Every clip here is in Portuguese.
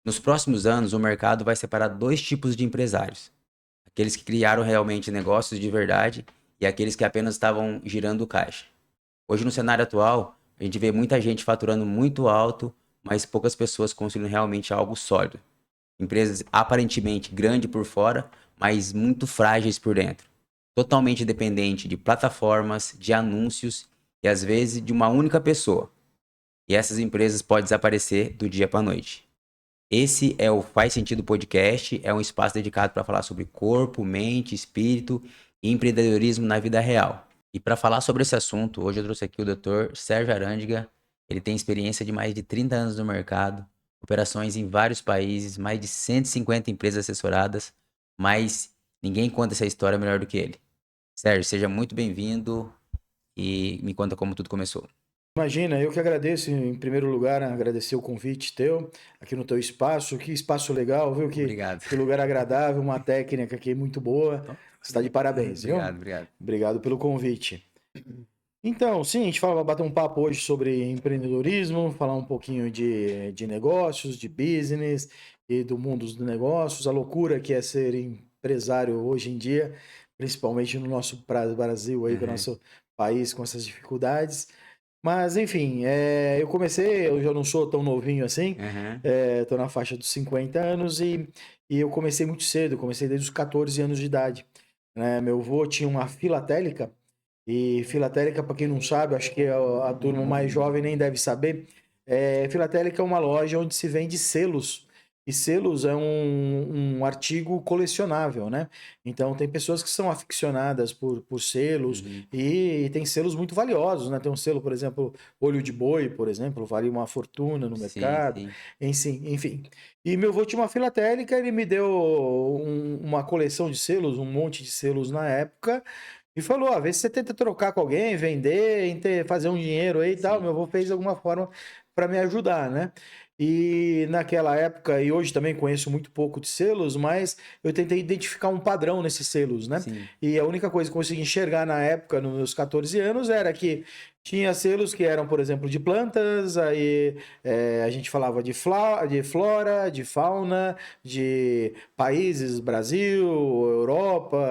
Nos próximos anos, o mercado vai separar dois tipos de empresários: aqueles que criaram realmente negócios de verdade e aqueles que apenas estavam girando o caixa. Hoje, no cenário atual, a gente vê muita gente faturando muito alto, mas poucas pessoas construindo realmente algo sólido. Empresas aparentemente grandes por fora, mas muito frágeis por dentro. Totalmente dependente de plataformas, de anúncios e às vezes de uma única pessoa. E essas empresas podem desaparecer do dia para a noite. Esse é o Faz Sentido Podcast, é um espaço dedicado para falar sobre corpo, mente, espírito e empreendedorismo na vida real. E para falar sobre esse assunto, hoje eu trouxe aqui o Dr. Sérgio Arandiga. Ele tem experiência de mais de 30 anos no mercado, operações em vários países, mais de 150 empresas assessoradas, mas ninguém conta essa história melhor do que ele. Sérgio, seja muito bem-vindo e me conta como tudo começou. Imagina, eu que agradeço em primeiro lugar, né, agradecer o convite teu aqui no teu espaço. Que espaço legal, viu? Obrigado. Que lugar agradável, uma técnica aqui muito boa. Então, Você está de parabéns, viu? obrigado, obrigado. Obrigado pelo convite. Então, sim, a gente vai bater um papo hoje sobre empreendedorismo, falar um pouquinho de negócios, de business e do mundo dos negócios, a loucura que é ser empresário hoje em dia, principalmente no nosso Brasil aí, com o Uhum, nosso país com essas dificuldades. Mas, enfim, eu já não sou tão novinho assim, uhum. tô na faixa dos 50 anos e eu comecei muito cedo, comecei desde os 14 anos de idade, né? Meu avô tinha uma filatélica, e filatélica, para quem não sabe, acho que a turma mais jovem nem deve saber, filatélica é uma loja onde se vende selos, e selos é um artigo colecionável, né? Então tem pessoas que são aficionadas por selos, Uhum. e tem selos muito valiosos, né? Tem um selo, por exemplo, olho de boi, por exemplo, vale uma fortuna no Sim, mercado, sim. enfim. E meu avô tinha uma filatélica, ele me deu uma coleção de selos, um monte de selos na época, e falou: ó, vê se você tenta trocar com alguém, vender, fazer um dinheiro aí e tal. Sim. Meu avô fez de alguma forma para me ajudar, né? E naquela época, e hoje também conheço muito pouco de selos, mas eu tentei identificar um padrão nesses selos, né? Sim. E a única coisa que eu consegui enxergar na época, nos meus 14 anos, era que tinha selos que eram, por exemplo, de plantas, aí a gente falava de flora, de fauna, de países, Brasil, Europa,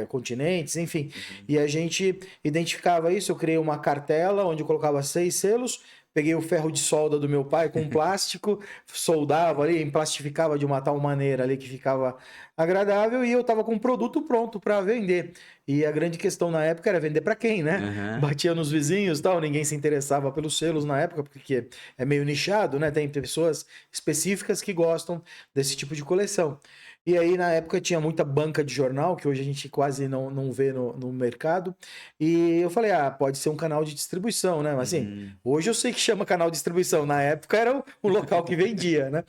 continentes, enfim. Uhum. E a gente identificava isso, eu criei uma cartela onde eu colocava 6 selos, peguei o ferro de solda do meu pai com plástico, soldava ali, emplastificava de uma tal maneira ali que ficava agradável e eu estava com um produto pronto para vender. E a grande questão na época era vender para quem, né? Aham. Batia nos vizinhos, tal, ninguém se interessava pelos selos na época, porque é meio nichado, né? Tem pessoas específicas que gostam desse tipo de coleção. E aí, na época, tinha muita banca de jornal, que hoje a gente quase não vê no mercado. E eu falei, pode ser um canal de distribuição, né? Mas assim, Uhum. hoje eu sei que chama canal de distribuição. Na época era um local que vendia, né?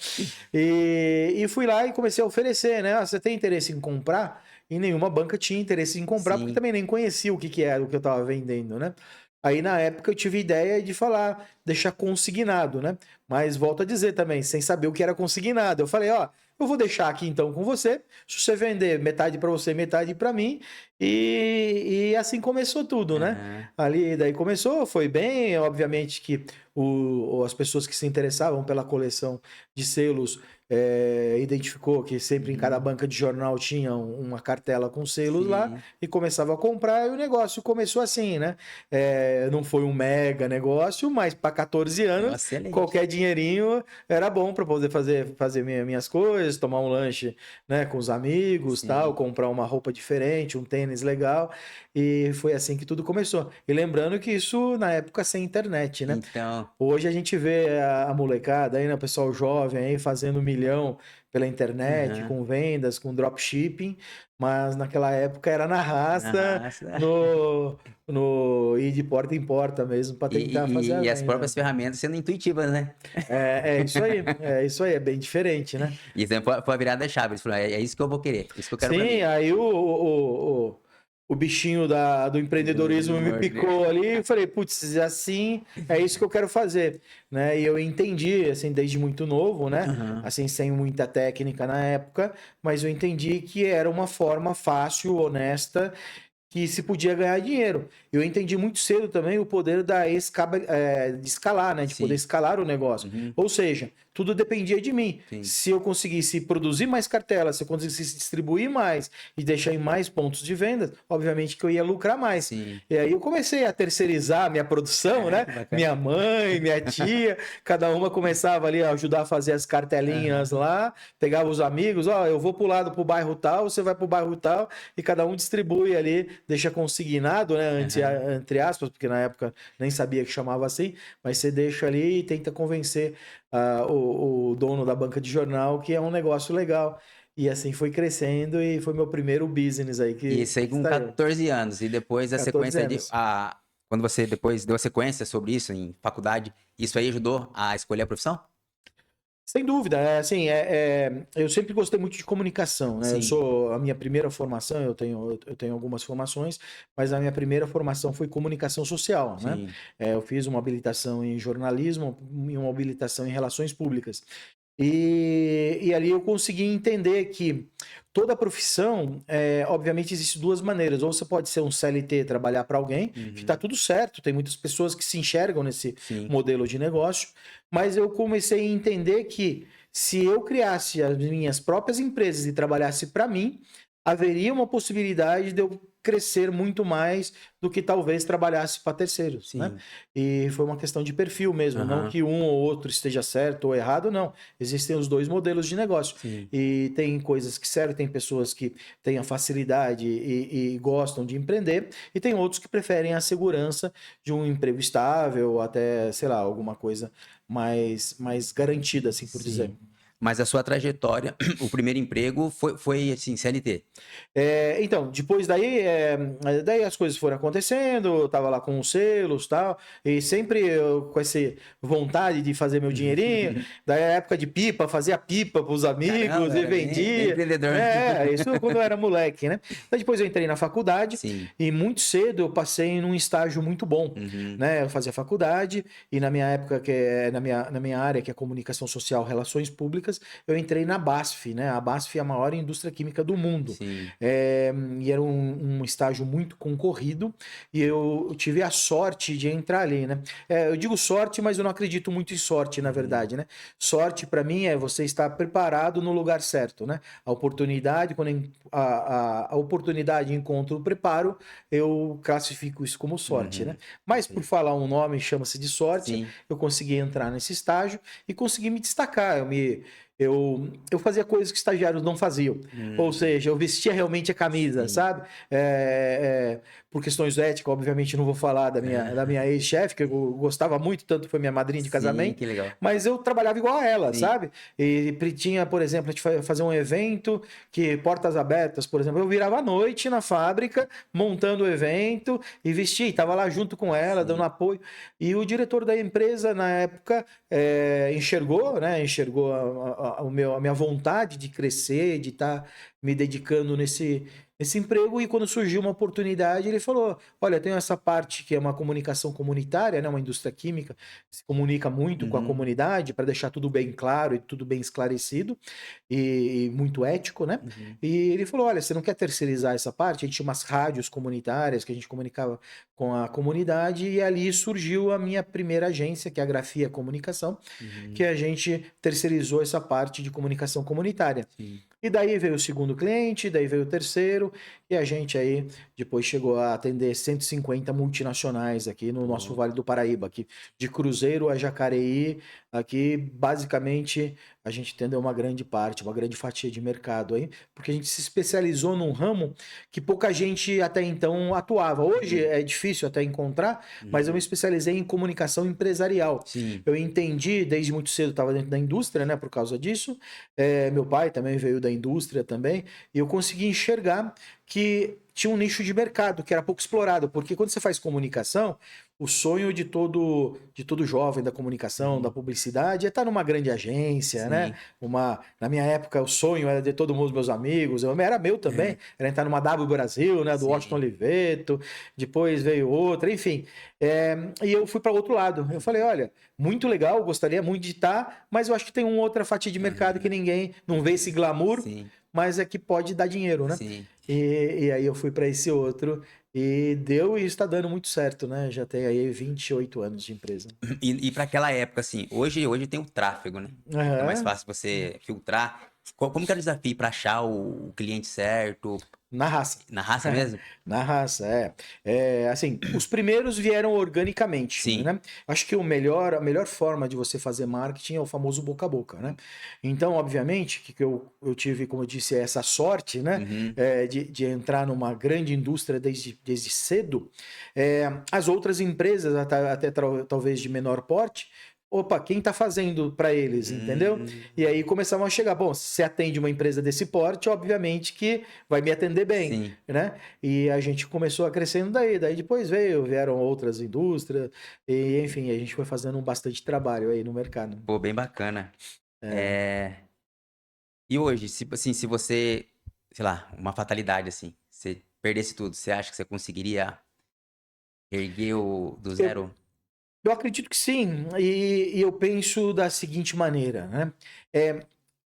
E fui lá e comecei a oferecer, né? Você tem interesse em comprar? E nenhuma banca tinha interesse em comprar, porque Sim. também nem conhecia o que era o que eu estava vendendo, né? Aí na época eu tive ideia de falar, deixar consignado, né? Mas volto a dizer também, sem saber o que era consignado. Eu falei, ó, eu vou deixar aqui então com você. Se você vender metade para você, metade para mim, e assim começou tudo, né? Aham. Ali daí começou, foi bem, obviamente que as pessoas que se interessavam pela coleção de selos identificou que sempre em cada Uhum. banca de jornal tinha uma cartela com selos lá Sim. e começava a comprar e o negócio começou assim, né? Não foi um mega negócio, mas para 14 anos, Excelente. qualquer dinheirinho era bom para poder fazer minhas coisas, tomar um lanche, né, com os amigos, tal, Sim. comprar uma roupa diferente, um tênis legal, e foi assim que tudo começou. E lembrando que isso na época sem internet, né? Então, Hoje a gente vê a molecada aí, né, o pessoal jovem aí fazendo 1 milhão pela internet, aham. com vendas, com dropshipping, mas naquela época era na Na raça, raça. no ir de porta em porta mesmo para E, tentar fazer a e as venda. próprias ferramentas sendo intuitivas, né? É isso aí, é bem diferente, né? E isso foi a virada chave. Eles falaram, é isso que eu vou querer, isso que eu quero pra Sim, mim. aí o bichinho do empreendedorismo me Mordeu. picou ali e falei, putz, assim é isso que eu quero fazer, né? E eu entendi, assim, desde muito novo, né? Aham. Assim, sem muita técnica na época, mas eu entendi que era uma forma fácil, honesta que se podia ganhar dinheiro. Eu entendi muito cedo também o poder de escalar, né? De poder Sim. escalar o negócio. Uhum. Ou seja, tudo dependia de mim. Sim. Se eu conseguisse produzir mais cartelas, se eu conseguisse distribuir mais e deixar em mais pontos de venda, obviamente que eu ia lucrar mais. Sim. E aí eu comecei a terceirizar a minha produção, né? Que bacana. Minha mãe, minha tia, cada uma começava ali a ajudar a fazer as cartelinhas lá, pegava os amigos, ó, eu vou pro lado pro bairro tal, você vai pro bairro tal, e cada um distribui ali, deixa consignado, né? Entre aspas, porque na época nem sabia que chamava assim, mas você deixa ali e tenta convencer o dono da banca de jornal que é um negócio legal. E assim foi crescendo e foi meu primeiro business aí que Isso aí com saiu. 14 anos. E depois a 14 sequência anos. quando você depois deu a sequência sobre isso em faculdade, isso aí ajudou a escolher a profissão? Sem dúvida, eu sempre gostei muito de comunicação, né? Sim. A minha primeira formação, eu tenho algumas formações, mas a minha primeira formação foi comunicação social, né? Sim. Eu fiz uma habilitação em jornalismo e uma habilitação em relações públicas. E ali eu consegui entender que toda profissão, obviamente, existe duas maneiras. Ou você pode ser um CLT, trabalhar para alguém, que está tudo certo, tem muitas pessoas que se enxergam nesse Sim. modelo de negócio, mas eu comecei a entender que se eu criasse as minhas próprias empresas e trabalhasse para mim, haveria uma possibilidade de eu crescer muito mais do que talvez trabalhasse para terceiros, né? Sim. E foi uma questão de perfil mesmo, não que um ou outro esteja certo ou errado, não. Existem os dois modelos de negócio. Sim. E tem coisas que servem, tem pessoas que têm a facilidade e gostam de empreender, e tem outros que preferem a segurança de um emprego estável, até, sei lá, alguma coisa mais garantida, assim por dizer. Sim. Mas a sua trajetória, o primeiro emprego foi assim, CLT. Então, depois daí as coisas foram acontecendo, eu tava lá com os selos e tal, e sempre eu, com essa vontade de fazer meu dinheirinho, daí a época de pipa, fazia pipa pros amigos Caramba, e era bem vendia. empreendedor. Isso quando eu era moleque, né? Daí depois eu entrei na faculdade Sim. e muito cedo eu passei num estágio muito bom, né? Eu fazia faculdade e na minha época, na minha área, que é comunicação social, relações públicas, eu entrei na BASF, né? A BASF é a maior indústria química do mundo. Sim. E era um estágio muito concorrido e eu tive a sorte de entrar ali, né? Eu digo sorte, mas eu não acredito muito em sorte, na verdade, né? Sorte para mim é você estar preparado no lugar certo, né? A oportunidade, quando a oportunidade encontra o preparo, eu classifico isso como sorte, né? Mas por falar um nome, chama-se de sorte, Sim. eu consegui entrar nesse estágio e consegui me destacar. Eu fazia coisas que estagiários não faziam. Ou seja, eu vestia realmente a camisa, Sim. sabe? Por questões éticas, obviamente, não vou falar da minha ex-chefe, que eu gostava muito, tanto foi minha madrinha de Sim, casamento. que legal. Mas eu trabalhava igual a ela, Sim. sabe? E tinha, por exemplo, a gente fazer um evento que portas abertas, por exemplo, eu virava à noite na fábrica, montando o evento e vestia, e estava lá junto com ela, dando apoio. E o diretor da empresa, na época, enxergou, né? Enxergou a minha vontade de crescer, de estar me dedicando nesse emprego, e quando surgiu uma oportunidade, ele falou: olha, tem essa parte que é uma comunicação comunitária, né, uma indústria química, se comunica muito com a comunidade para deixar tudo bem claro e tudo bem esclarecido e muito ético, né? E ele falou: olha, você não quer terceirizar essa parte? A gente tinha umas rádios comunitárias que a gente comunicava com a comunidade, e ali surgiu a minha primeira agência, que é a Grafia Comunicação, que a gente terceirizou essa parte de comunicação comunitária. Sim. E daí veio o segundo cliente, daí veio o terceiro, e a gente aí depois chegou a atender 150 multinacionais aqui no nosso Vale do Paraíba, aqui de Cruzeiro a Jacareí, aqui basicamente a gente atendeu uma grande parte, uma grande fatia de mercado aí, porque a gente se especializou num ramo que pouca gente até então atuava. Hoje é difícil até encontrar, mas eu me especializei em comunicação empresarial. Sim. Eu entendi desde muito cedo, estava dentro da indústria, né, por causa disso. Meu pai também veio da indústria também, e eu consegui enxergar que tinha um nicho de mercado que era pouco explorado, porque quando você faz comunicação, o sonho de todo jovem da comunicação, da publicidade, é estar numa grande agência, né? Na minha época, o sonho era de todos os meus amigos, era meu também, era entrar numa W Brasil, né? Do Washington Oliveto, depois veio outra, enfim. E eu fui para outro lado. Eu falei: olha, muito legal, gostaria muito de estar, mas eu acho que tem uma outra fatia de mercado que ninguém não vê esse glamour, Sim. mas é que pode dar dinheiro, né? Sim. E aí eu fui para esse outro E deu e está dando muito certo, né? Já tem aí 28 anos de empresa. E para aquela época, assim, hoje tem o tráfego, né? É mais Aham. fácil você filtrar. Como que era o desafio para achar o cliente certo? Na raça. Na raça mesmo? Na raça, é. É, assim, os primeiros vieram organicamente, Sim. né? Acho que a melhor forma de você fazer marketing é o famoso boca a boca, né? Então, obviamente, que eu tive, como eu disse, essa sorte, né? Uhum. De entrar numa grande indústria desde cedo. As outras empresas, até talvez de menor porte, opa, quem está fazendo para eles, entendeu? E aí Hum. começavam a chegar, bom, se você atende uma empresa desse porte, obviamente que vai me atender bem, Sim. né? E a gente começou a crescendo daí depois vieram outras indústrias, e enfim, a gente foi fazendo bastante trabalho aí no mercado. Pô, bem bacana. É, É... E hoje, se, assim, se você, sei lá, uma fatalidade assim, você perdesse tudo, você acha que você conseguiria erguer do eu, zero? eu acredito que sim, e eu penso da seguinte maneira, né?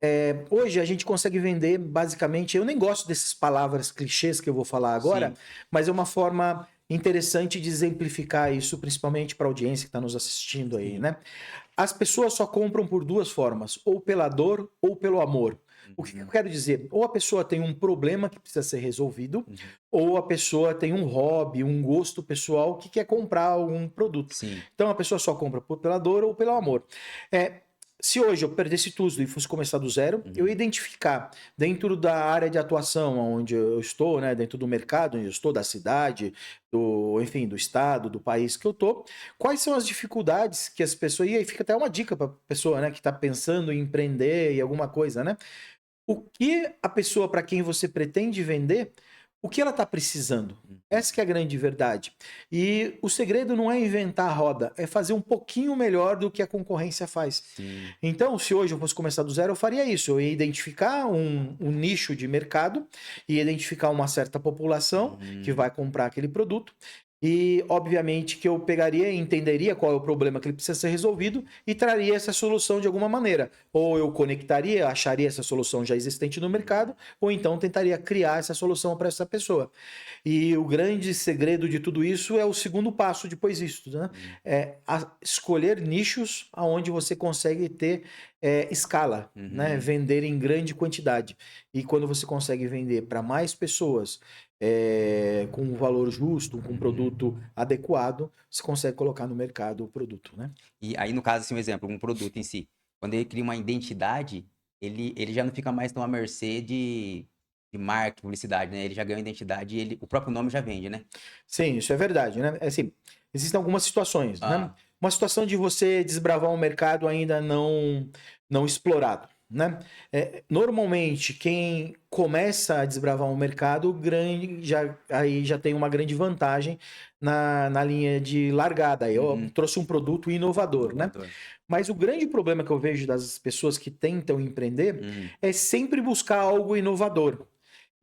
É, hoje a gente consegue vender basicamente, eu nem gosto dessas palavras clichês que eu vou falar agora, Sim. mas é uma forma interessante de exemplificar isso, principalmente para a audiência que está nos assistindo aí, Sim. né? As pessoas só compram por duas formas, ou pela dor ou pelo amor. O que eu Uhum. quero dizer? Ou a pessoa tem um problema que precisa ser resolvido, Uhum. ou a pessoa tem um hobby, um gosto pessoal que quer comprar algum produto. Sim. Então a pessoa só compra pela dor ou pelo amor. É, se hoje eu perdesse tudo e fosse começar do zero, eu ia Uhum. identificar dentro da área de atuação onde eu estou, né, dentro do mercado onde eu estou, da cidade, enfim, do estado, do país que eu estou, quais são as dificuldades que as pessoas. E aí fica até uma dica para a pessoa, né, que está pensando em empreender e alguma coisa, né? O que a pessoa para quem você pretende vender, o que ela está precisando? Uhum. Essa que é a grande verdade. E o segredo não é inventar a roda, é fazer um pouquinho melhor do que a concorrência faz. Sim. Então, se hoje eu fosse começar do zero, eu faria isso. Eu ia identificar um nicho de mercado, ia identificar uma certa população que Uhum. vai comprar aquele produto. E, obviamente, que eu pegaria e entenderia qual é o problema que ele precisa ser resolvido e traria essa solução de alguma maneira. Ou eu conectaria, acharia essa solução já existente no mercado, ou então tentaria criar essa solução para essa pessoa. E o grande segredo de tudo isso é o segundo passo depois disso, né? Uhum. Escolher nichos onde você consegue ter escala, né? Uhum. Vender em grande quantidade. E quando você consegue vender para mais pessoas com um valor justo, com um Uhum. produto adequado, você consegue colocar no mercado o produto, né? E aí, no caso, assim, um exemplo, um produto em si. Quando ele cria uma identidade, ele já não fica mais tão à mercê de marketing, publicidade, né? Ele já ganha uma identidade e o próprio nome já vende, né? Sim, isso é verdade, né? É assim, existem algumas situações, né? Ah. Uma situação de você desbravar um mercado ainda não explorado, né? Normalmente, quem começa a desbravar um mercado grande aí já tem uma grande vantagem na linha de largada. Aí eu Uhum. trouxe um produto inovador, né? Inovador. Mas o grande problema que eu vejo das pessoas que tentam empreender Uhum. é sempre buscar algo inovador.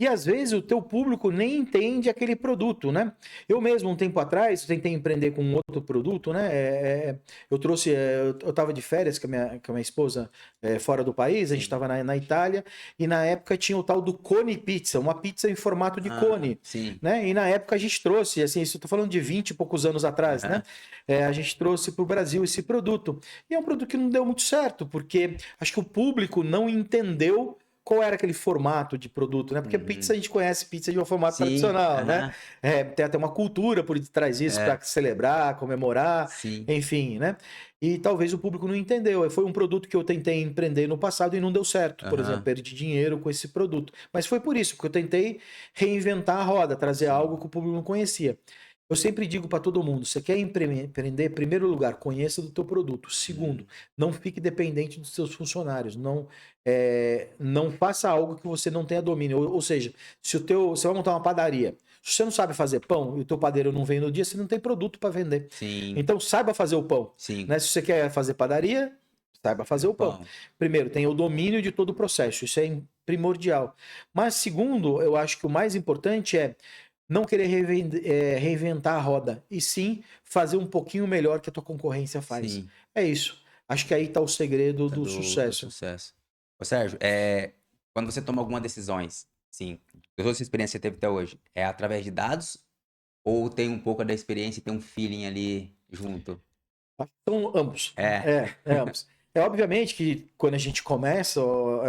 E às vezes o teu público nem entende aquele produto, né? Eu mesmo, um tempo atrás, tentei empreender com um outro produto, né? Eu trouxe, eu estava de férias com a minha esposa fora do país, a gente Sim. estava na Itália, e na época tinha o tal do cone pizza, uma pizza em formato de Ah, cone, sim. né? E na época a gente trouxe, assim, isso eu tô falando de 20 e poucos anos atrás, né? Aham. A gente trouxe para o Brasil esse produto. E é um produto que não deu muito certo, porque acho que o público não entendeu qual era aquele formato de produto, né? Porque pizza Uhum. a gente conhece pizza de um formato Sim. tradicional, né? Aham. Tem até uma cultura por detrás disso para É. celebrar, comemorar, Sim. enfim, né? E talvez o público não entendeu. Foi um produto que eu tentei empreender no passado e não deu certo. Por exemplo, Aham. perdi dinheiro com esse produto. Mas foi por isso, porque eu tentei reinventar a roda, trazer Sim. algo que o público não conhecia. Eu sempre digo para todo mundo: você quer empreender, em primeiro lugar, conheça do teu produto. Segundo, Uhum. não fique dependente dos seus funcionários. Não faça algo que você não tenha domínio. Ou seja, se você vai montar uma padaria, se você não sabe fazer pão e o teu padeiro não vem no dia, você não tem produto para vender. Sim. Então saiba fazer o pão, Sim. né? Se você quer fazer padaria, saiba fazer O o pão. pão. Primeiro, tenha o domínio de todo o processo. Isso é primordial. Mas segundo, eu acho que o mais importante é não querer reinventar a roda, e sim fazer um pouquinho melhor que a tua concorrência faz. Sim. É isso. Acho que aí está o segredo Tá do do sucesso. sucesso. Ô, Sérgio, quando você toma alguma decisões, sim, toda essa experiência que você teve até hoje, é através de dados Ou tem um pouco da experiência e tem um feeling ali junto? Acho que são ambos. É. É ambos. É obviamente que quando a gente começa, ó,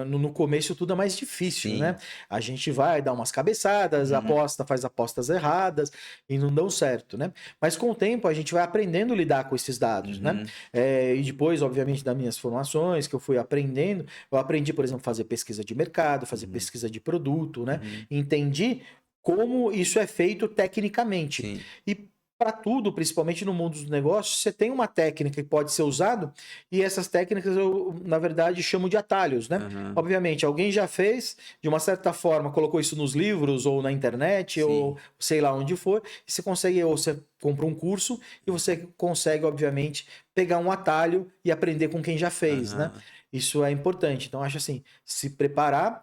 no começo tudo é mais difícil, né? Sim. A gente vai dar umas cabeçadas, Uhum. aposta, faz apostas erradas e não dão certo, né? Mas com o tempo a gente vai aprendendo a lidar com esses dados, né? Uhum. E depois, obviamente, das minhas formações que eu fui aprendendo, eu aprendi, por exemplo, fazer pesquisa de mercado, fazer Uhum. pesquisa de produto, né? Uhum. Entendi como isso é feito tecnicamente. Sim. E para tudo, principalmente no mundo dos negócios, você tem uma técnica que pode ser usada e essas técnicas eu, na verdade, chamo de atalhos, né? Uhum. Obviamente, alguém já fez, de uma certa forma, colocou isso nos livros ou na internet ou Sim. sei lá onde for, e você consegue, ou você compra um curso e você consegue, obviamente, pegar um atalho e aprender com quem já fez, né? Aham. Isso é importante. Então, acho assim, se preparar.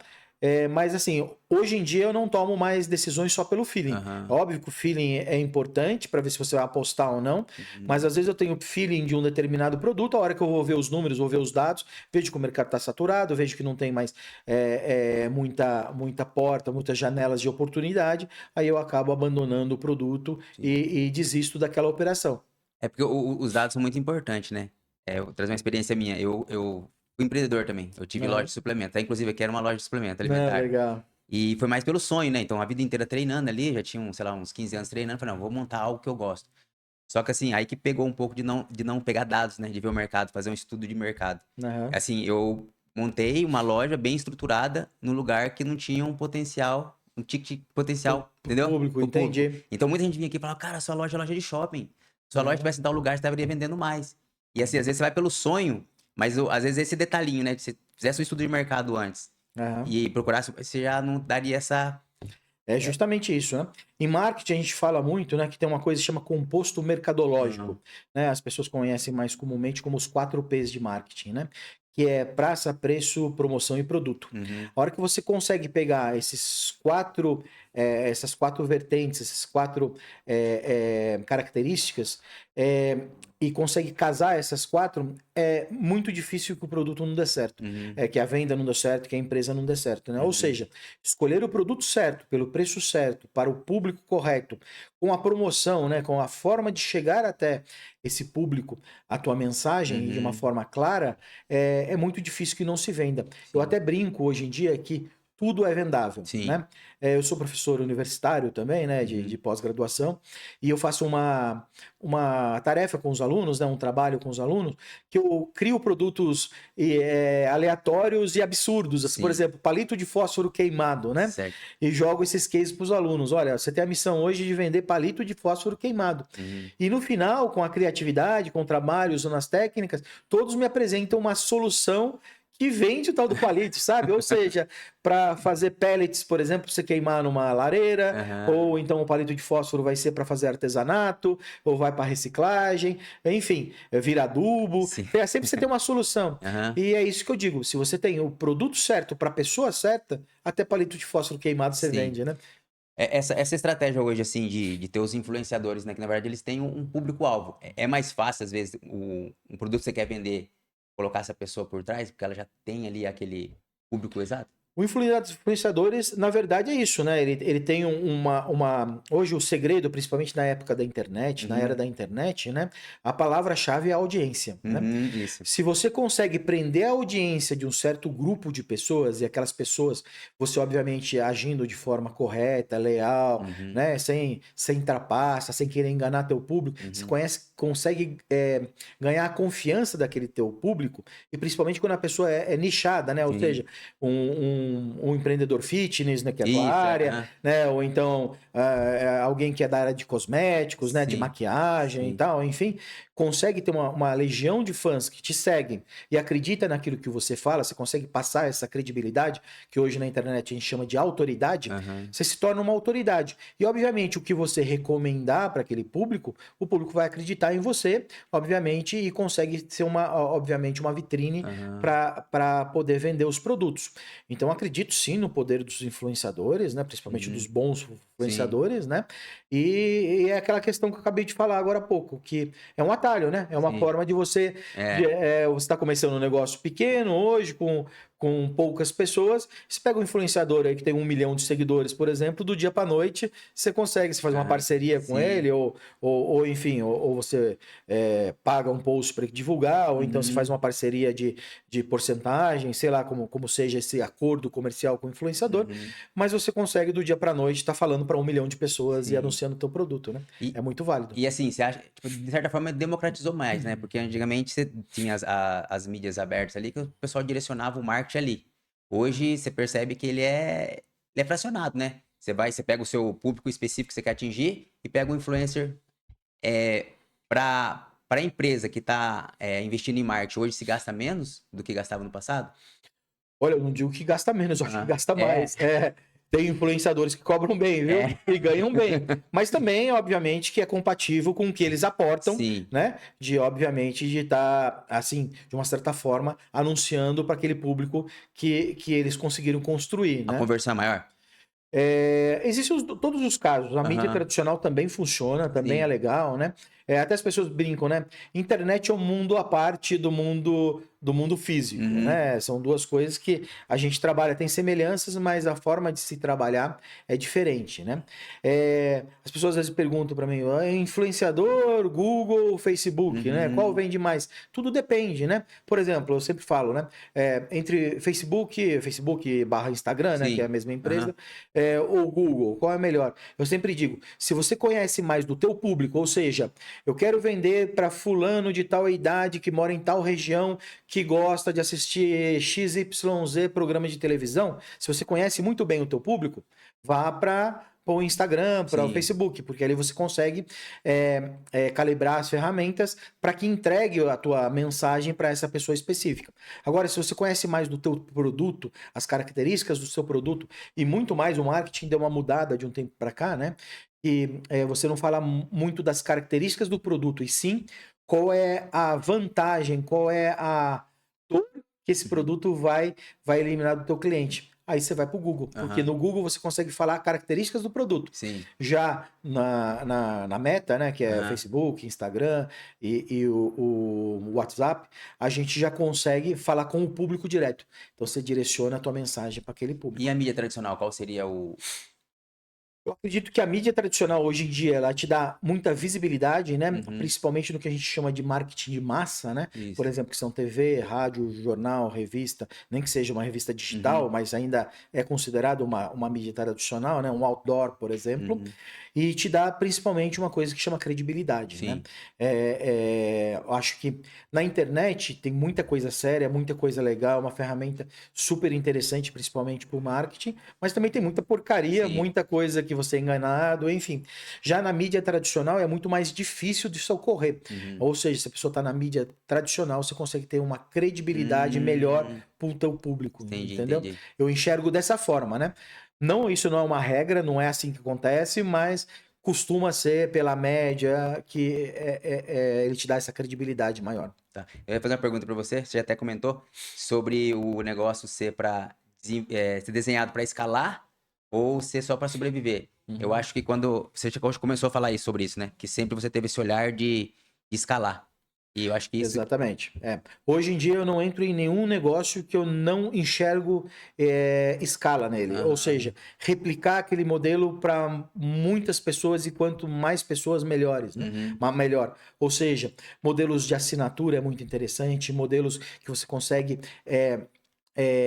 Mas assim, hoje em dia eu não tomo mais decisões só pelo feeling. É Aham. óbvio que o feeling é importante para ver se você vai apostar ou não, Uhum. mas às vezes eu tenho feeling de um determinado produto, a hora que eu vou ver os números, vou ver os dados, vejo que o mercado está saturado, vejo que não tem mais muita porta, muitas janelas de oportunidade, aí eu acabo abandonando o produto Sim. e desisto daquela operação. É porque os dados são muito importantes, né? Eu vou trazer uma experiência minha. Eu fui empreendedor também. Eu tive loja Aham. de suplemento. Até, inclusive, aqui era uma loja de suplemento Não, alimentar. legal. E foi mais pelo sonho, né? Então, a vida inteira treinando ali, já tinha, sei lá, uns 15 anos treinando. Falei, não, vou montar algo que eu gosto. Só que assim, aí que pegou um pouco de não pegar dados, né? De ver o mercado, fazer um estudo de mercado. Aham. Assim, eu montei uma loja bem estruturada num lugar que não tinha um potencial, um ticket potencial, Pro entendeu? público, Pro público. entendi. Então muita gente vinha aqui e falava, cara, sua loja é loja de shopping. Sua loja Aham. tivesse em tal lugar, você estaria vendendo mais. E assim, às vezes você vai pelo sonho, mas às vezes esse detalhinho, né? De você fizesse um estudo de mercado antes Aham. e procurasse, você já não daria essa. É É, justamente isso, né? Em marketing a gente fala muito, né, que tem uma coisa que chama composto mercadológico, aham, né? As pessoas conhecem mais comumente como os 4 P's de marketing, né? Que é praça, preço, promoção e produto. uhum, A hora que você consegue pegar essas 4 vertentes, essas 4 características, e consegue casar essas 4, é muito difícil que o produto não dê certo. uhum, Que a venda não dê certo, que a empresa não dê certo, né? Ou uhum, seja, escolher o produto certo, pelo preço certo, para o público correto, com a promoção, né, com a forma de chegar até esse público, a tua mensagem de uma uhum, forma clara, é muito difícil que não se venda. Eu sim, até brinco hoje em dia que tudo é vendável, sim, né? Eu sou professor universitário também, né, de uhum, pós-graduação, e eu faço uma tarefa com os alunos, né, um trabalho com os alunos, que eu crio produtos aleatórios e absurdos, assim, por sim, exemplo, palito de fósforo queimado, né? certo, E jogo esses cases para os alunos. Olha, você tem a missão hoje de vender palito de fósforo queimado. uhum, E no final, com a criatividade, com o trabalho, usando as técnicas, todos me apresentam uma solução que vende o tal do palito, sabe? Ou seja, para fazer pellets, por exemplo, você queimar numa lareira, aham, ou então o palito de fósforo vai ser para fazer artesanato, ou vai para reciclagem, enfim, vira adubo. sim, Sempre você tem uma solução. aham, E é isso que eu digo: se você tem o produto certo para a pessoa certa, até palito de fósforo queimado você sim. vende, né? Essa estratégia hoje, assim, de ter os influenciadores, né? Que na verdade eles têm um público-alvo. É mais fácil, às vezes, um produto que você quer vender, colocar essa pessoa por trás, porque ela já tem ali aquele público exato? O influenciadores, na verdade, é isso, né? Ele tem Hoje, o segredo, principalmente na época da internet, na era Uhum, da internet, né? A palavra-chave é a audiência, né? uhum, isso. Se você consegue prender a audiência de um certo grupo de pessoas, e aquelas pessoas, você, obviamente, agindo de forma correta, leal, Uhum, né? Sem trapaça, sem querer enganar teu público, você uhum, consegue ganhar a confiança daquele teu público, e principalmente quando a pessoa é nichada, né? Ou sim. seja, um empreendedor fitness, né, que é a tua Isso, área, aham, né, ou então alguém que é da área de cosméticos, né, de sim, maquiagem e sim. tal, enfim, consegue ter uma legião de fãs que te seguem e acredita naquilo que você fala, você consegue passar essa credibilidade, que hoje na internet a gente chama de autoridade, Aham, você se torna uma autoridade. E, obviamente, o que você recomendar para aquele público, o público vai acreditar em você, obviamente, e consegue ser obviamente, uma vitrine aham, para poder vender os produtos. Então, acredito sim no poder dos influenciadores, né? Principalmente dos bons Sim. influenciadores, né? E é aquela questão que eu acabei de falar agora há pouco, que é um atalho, né? É uma Sim. forma de você... você está começando um negócio pequeno hoje, com poucas pessoas. Você pega um influenciador aí que tem 1 milhão de seguidores, por exemplo, do dia para noite, você consegue, você faz uma parceria com Sim. ele, ou enfim, ou você paga um post para divulgar, ou então você faz uma parceria de porcentagem, sei lá como seja esse acordo comercial com o influenciador, mas você consegue do dia para noite estar falando para 1 milhão de pessoas e Sim. anunciando o teu produto, né? E, É muito válido. e assim, você acha, tipo, de certa forma democratizou mais, né? Porque antigamente você tinha as mídias abertas ali que o pessoal direcionava o marketing ali. Hoje você percebe que ele é fracionado, né? Você pega o seu público específico que você quer atingir e pega um influencer para a empresa que está investindo em marketing. Hoje se gasta menos do que gastava no passado? Olha, eu não digo que gasta menos, eu acho que Aham. gasta mais. Tem influenciadores que cobram bem, viu? E ganham bem. Mas também, obviamente, que é compatível com o que eles aportam, Sim. né? Obviamente, de estar, assim, de uma certa forma, anunciando para aquele público que eles conseguiram construir, A né? conversão é maior? Existem todos os casos. A mídia Aham. tradicional também funciona, também é Sim. legal, né? Até as pessoas brincam, né? Internet é um mundo à parte do mundo físico, né? São duas coisas que a gente trabalha, tem semelhanças, mas a forma de se trabalhar é diferente, né? As pessoas às vezes perguntam para mim, influenciador, Google, Facebook, né? Qual vende mais? Tudo depende, né? Por exemplo, eu sempre falo, né? Entre Facebook/Instagram, né? Que é a Sim. mesma Aham. empresa, ou Google, qual é melhor? Eu sempre digo, se você conhece mais do teu público, ou seja, eu quero vender para fulano de tal idade que mora em tal região que gosta de assistir XYZ programa de televisão, se você conhece muito bem o teu público, vá para o Instagram, para o Sim. Facebook, porque ali você consegue calibrar as ferramentas para que entregue a tua mensagem para essa pessoa específica. Agora, se você conhece mais do teu produto, as características do seu produto e muito mais, o marketing deu uma mudada de um tempo para cá, né? E você não fala muito das características do produto, e sim qual é a vantagem, qual é a dor que esse produto vai eliminar do teu cliente. Aí você vai para o Google, porque Aham. no Google você consegue falar características do produto. Sim. Já na Meta, né, que é Aham. Facebook, Instagram e o WhatsApp, a gente já consegue falar com o público direto. Então você direciona a tua mensagem para aquele público. E a mídia tradicional, qual seria o. Eu acredito que a mídia tradicional hoje em dia ela te dá muita visibilidade, né? Principalmente no que a gente chama de marketing de massa, né? Por Isso. exemplo, que são TV, rádio, jornal, revista, nem que seja uma revista digital, mas ainda é considerado uma mídia tradicional, né? Um outdoor, por exemplo. E te dá principalmente uma coisa que chama credibilidade, né? Sim. Eu acho que na internet tem muita coisa séria, muita coisa legal, uma ferramenta super interessante, principalmente para o marketing, mas também tem muita porcaria, Sim. muita coisa que você é enganado, enfim. Já na mídia tradicional é muito mais difícil disso ocorrer. Ou seja, se a pessoa está na mídia tradicional, você consegue ter uma credibilidade melhor para o teu público, Entendi, entendeu? entendi. Eu enxergo dessa forma, né? Não, isso não é uma regra, não é assim que acontece, mas costuma ser pela média que ele te dá essa credibilidade maior. Tá. Eu ia fazer uma pergunta pra você, você já até comentou sobre o negócio ser ser desenhado para escalar ou ser só para sobreviver. Eu acho que quando você já começou a falar isso sobre isso, né? Que sempre você teve esse olhar de escalar. E eu acho que isso. Exatamente. Hoje em dia eu não entro em nenhum negócio que eu não enxergo escala nele. Ou Aham. seja, replicar aquele modelo para muitas pessoas e quanto mais pessoas, melhores, né? Melhor. Ou seja, modelos de assinatura é muito interessante, modelos que você consegue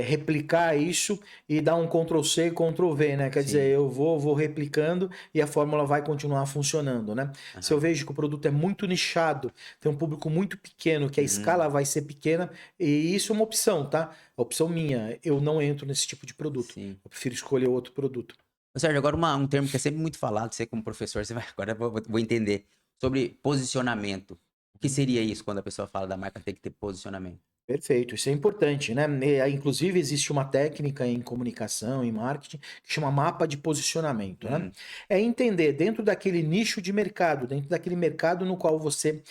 replicar isso e dar um Ctrl+C, Ctrl+V, né? Quer dizer, Sim. eu vou replicando e a fórmula vai continuar funcionando, né? Se eu vejo que o produto é muito nichado, tem um público muito pequeno, que a escala vai ser pequena, e isso é uma opção, tá? A opção minha, eu não entro nesse tipo de produto. Sim. Eu prefiro escolher outro produto. Ô, Sérgio, agora um termo que é sempre muito falado, você como professor, você vai, agora eu vou entender. Sobre posicionamento. O que seria isso quando a pessoa fala da marca tem que ter posicionamento? Perfeito, isso é importante, né? Inclusive, existe uma técnica em comunicação, em marketing, que chama mapa de posicionamento, né? É entender dentro daquele nicho de mercado, dentro daquele mercado no qual você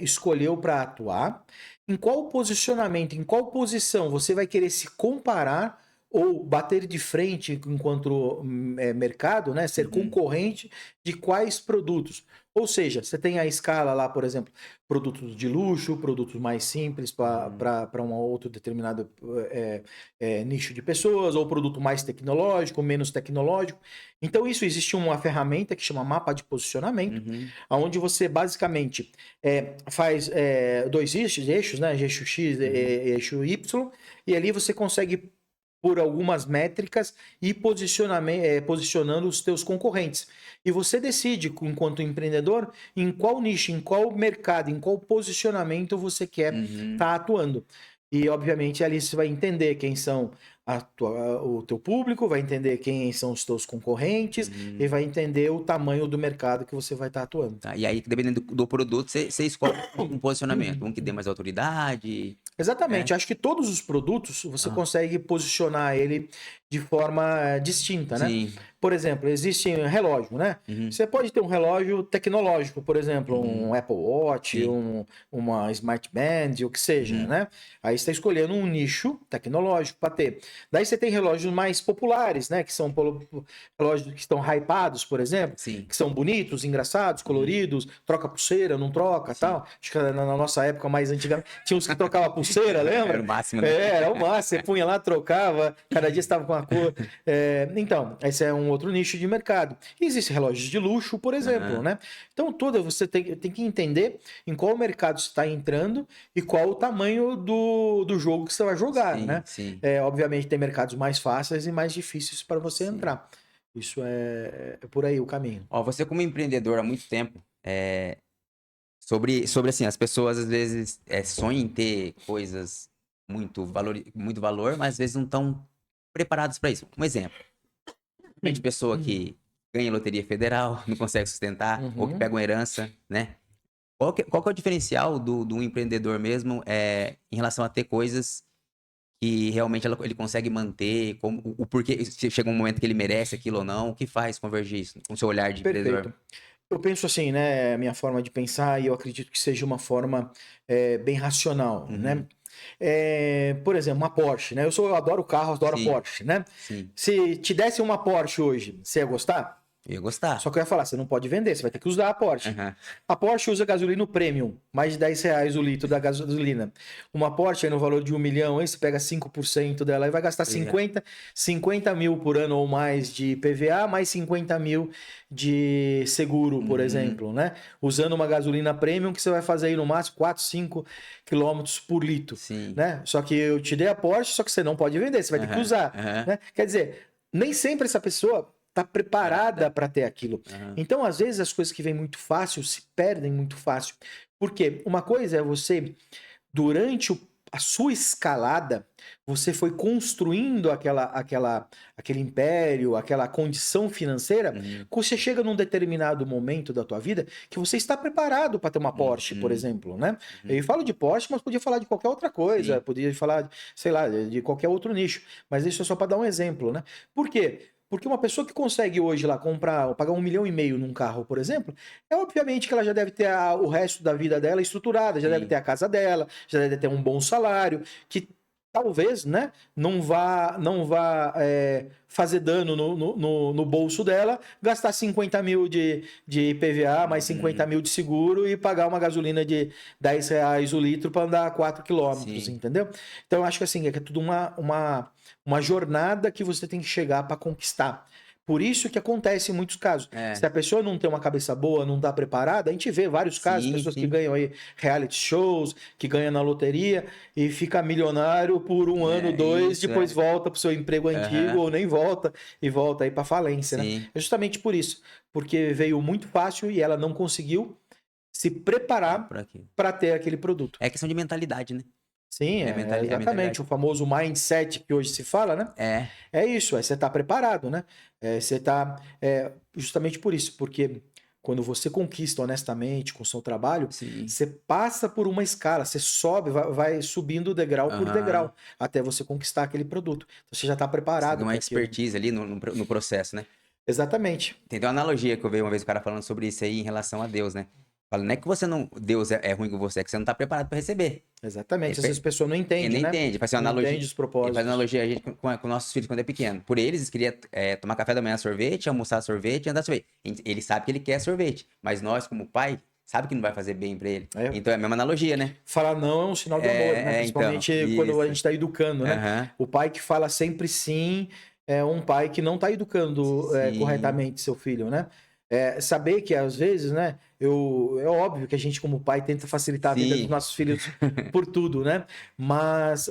escolheu para atuar, em qual posicionamento, em qual posição você vai querer se comparar ou bater de frente enquanto mercado, né? Ser Uhum. concorrente de quais produtos. Ou seja, você tem a escala lá, por exemplo, produtos de luxo, produtos mais simples Uhum. para um outro determinado nicho de pessoas, ou produto mais tecnológico, menos tecnológico. Então, isso existe uma ferramenta que chama mapa de posicionamento, Uhum. onde você basicamente faz dois eixos, né? Eixo X e Uhum. eixo Y, e ali você consegue, por algumas métricas, ir posicionando os teus concorrentes. E você decide, enquanto empreendedor, em qual nicho, em qual mercado, em qual posicionamento você quer Uhum. estar atuando. E, obviamente, ali você vai entender quem são o teu público, vai entender quem são os teus concorrentes e Uhum. vai entender o tamanho do mercado que você vai estar atuando. Tá, e aí, dependendo do produto, você escolhe um posicionamento. Um que dê mais autoridade. É. Exatamente. Acho que todos os produtos você Ah, consegue posicionar ele de forma distinta, né? sim. Por exemplo, existe um relógio, né? Uhum. Você pode ter um relógio tecnológico, por exemplo, um Uhum. Apple Watch, Sim. uma Smart Band, o que seja, Uhum. né? Aí você está escolhendo um nicho tecnológico para ter. Daí você tem relógios mais populares, né? Que são relógios que estão hypados, por exemplo, Sim. que são bonitos, engraçados, Uhum. coloridos, troca pulseira, não troca, Sim. tal. Acho que na nossa época mais antiga tinha uns que trocavam pulseira, Era lembra? o máximo, né? Era o máximo, você punha lá, trocava, cada dia estava com a cor. Então, esse é um outro nicho de mercado. E existem relógios de luxo, por exemplo, Aham. né? Então, toda você tem que entender em qual mercado você está entrando e qual o tamanho do jogo que você vai jogar, Sim, né? sim, Obviamente, tem mercados mais fáceis e mais difíceis para você sim. entrar. Isso é por aí o caminho. Ó, você como empreendedor há muito tempo, sobre assim, as pessoas às vezes sonham em ter coisas muito valor, mas às vezes não estão preparados para isso. Um exemplo, de pessoa Uhum. que ganha loteria federal, não consegue sustentar, ou que Uhum. pega uma herança, né? Qual que é o diferencial do empreendedor mesmo em relação a ter coisas que realmente ele consegue manter, como, o porquê, se chega um momento que ele merece aquilo ou não, o que faz convergir isso com o seu olhar de empreendedor? Perfeito. Eu penso assim, né? Minha forma de pensar, e eu acredito que seja uma forma bem racional, né? Uhum. Por exemplo, uma Porsche, né? Eu adoro carro, adoro Sim, Porsche, né? sim. Se te desse uma Porsche hoje, você ia gostar? Eu ia Só gostar. que eu ia falar, você não pode vender, você vai ter que usar a Porsche. Aham. A Porsche usa gasolina premium, mais de R$ 10 o litro da gasolina. Uma Porsche aí no valor de 1 milhão, aí você pega 5% dela e vai gastar PVA. 50 mil por ano ou mais de IPVA, mais 50 mil de seguro, por Uhum. exemplo, né? Usando uma gasolina premium que você vai fazer aí no máximo 4, 5 quilômetros por litro, Sim. né? Só que eu te dei a Porsche, só que você não pode vender, você vai ter que Aham. usar, Aham. né? Quer dizer, nem sempre essa pessoa está preparada Parada. para ter aquilo. Aham. Então, às vezes, as coisas que vêm muito fácil se perdem muito fácil. Porque uma coisa é você, durante a sua escalada, você foi construindo aquele império, aquela condição financeira, Uhum. que você chega num determinado momento da tua vida que você está preparado para ter uma Porsche, por Uhum. exemplo, né? Uhum. Eu falo de Porsche, mas podia falar de qualquer outra coisa, Sim. podia falar, sei lá, de qualquer outro nicho. Mas isso é só para dar um exemplo, né? Por quê? Porque uma pessoa que consegue hoje lá comprar, pagar 1,5 milhão num carro, por exemplo, obviamente que ela já deve ter o resto da vida dela estruturada, já deve ter Sim. a casa dela, já deve ter um bom salário, que talvez, né, não vá fazer dano no bolso dela, gastar 50 mil de IPVA, mais 50 Uhum. mil de seguro e pagar uma gasolina de R$ 10 o litro para andar 4 quilômetros, Sim. entendeu? Então eu acho que assim, é tudo uma jornada que você tem que chegar para conquistar. Por isso que acontece em muitos casos. Se É. a pessoa não tem uma cabeça boa, não está preparada, a gente vê vários casos, Sim, pessoas que sim. ganham aí reality shows, que ganham na loteria e fica milionário por um ano, É, dois, isso depois é. volta para o seu emprego antigo Aham. ou nem volta e volta aí para falência, né? Sim. É justamente por isso, porque veio muito fácil e ela não conseguiu se preparar Por aqui. para ter aquele produto. É questão de mentalidade, né? Sim, é É a exatamente mentalidade. o famoso mindset que hoje se fala, né? É. É isso, você está preparado, né? Você está. Justamente por isso, porque quando você conquista honestamente com o seu trabalho, Sim. você passa por uma escala, você sobe, vai subindo degrau por Aham. degrau, até você conquistar aquele produto. Então, você já está Você ganha preparado uma para aquilo. expertise ali no processo, né? Exatamente. Tem uma analogia que eu vi uma vez o cara falando sobre isso aí em relação a Deus, né? Fala, não é que você não, Deus é ruim com você, é que você não tá preparado para receber. Exatamente. Às Ele vezes a pessoa não Ele entende, nem né? entende, faz uma Não analogia. entende os Ele faz propósitos. analogia a gente com nossos filhos quando é pequeno. Por eles queria tomar café da manhã sorvete, almoçar sorvete e andar sorvete. Ele sabe que ele quer sorvete, mas nós, como pai, sabe que não vai fazer bem pra ele. É, Então é a mesma analogia, né? falar não é um sinal de amor, né? Então, Principalmente quando a isso. gente está educando, né? Aham. O pai que fala sempre sim é um pai que não está educando Sim, corretamente seu filho, né? Saber que às vezes, né? É óbvio que a gente, como pai, tenta facilitar a vida dos sim, nossos filhos por tudo, né? Mas